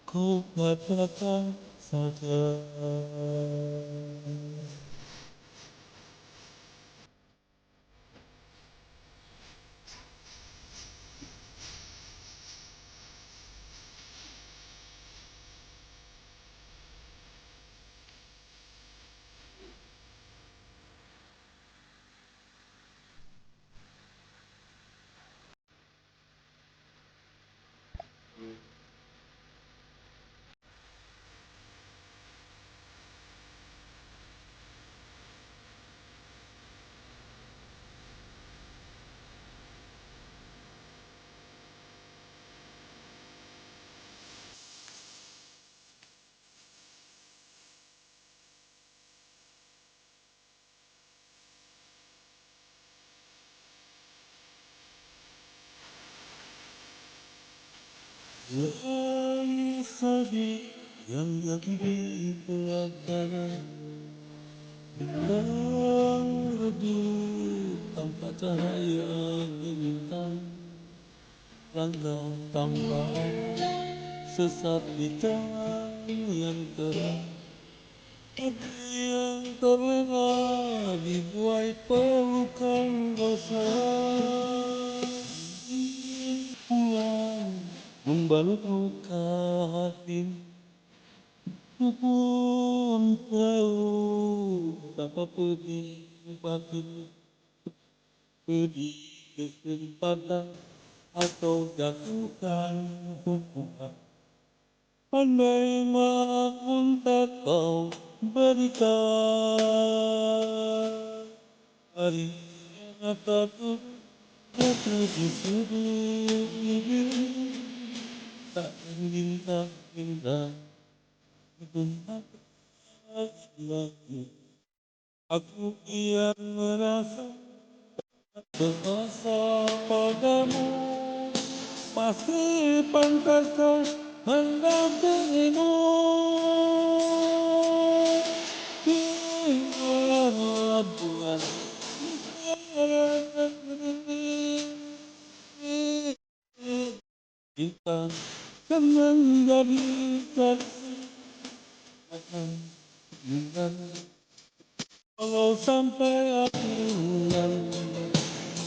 kau katakan saja. Sedih yang menyakiti pelaksanaan bintang redup cahaya bintang langgang tambahan sesat di jalan yang terang. Hati yang terlena dibuai pelukan bosan. Pulang membalut luka hati, pun tahu tak pedih batin, pedih kesempatan atau jatuhkan hukuman. Andai pun tak kau berikan hari yang takut tertuju sudut bibir, tak minta itu aku. Aku yang merasa berdosa padamu, masih pantaskah mendampingimu. Biarlah Tuhan kita kan menjadi saksi akan dengan kalau sampai akhir nanti.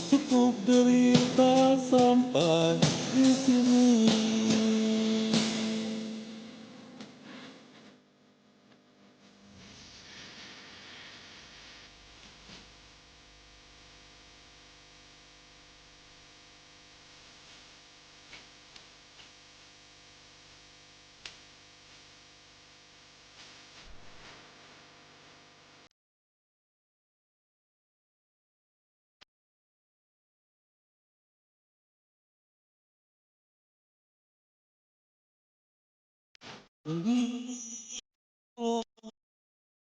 Cukup derita sampai di sini.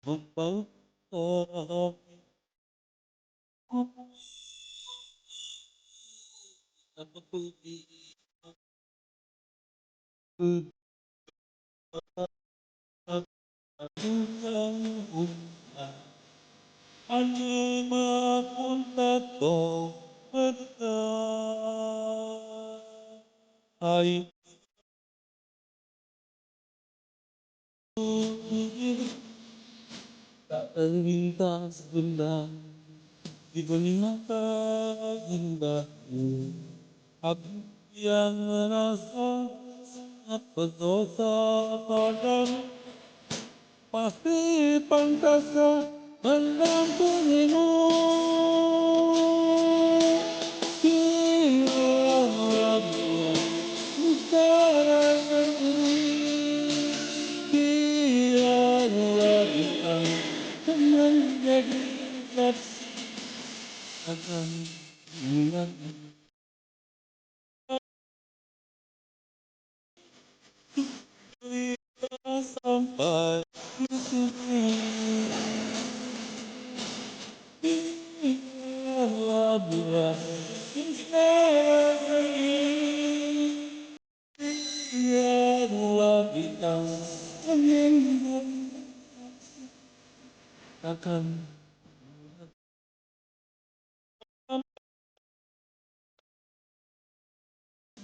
Membawa apa putih anima pun tak kau berkah. Tak terlintas benda di mata indahmu. Aku yang merasa sangat berdosa padamu, pasti pantaskah mendampingimu. Biarlah Tuhan sekarang ini, biarlah Tuhan menjadi saksi akan bulan sampai di sini. Biarlah bulan sekarang ini, biarlah bintang menjadi akan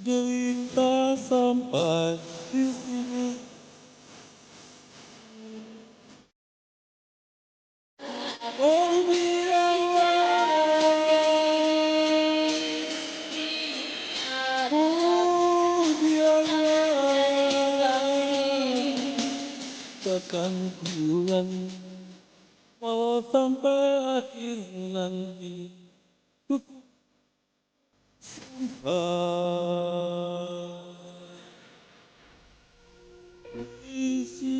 derita sampai di sini. Oh biarlah, oh biarlah, takkan pulang walau sampai akhir nanti. Di sini.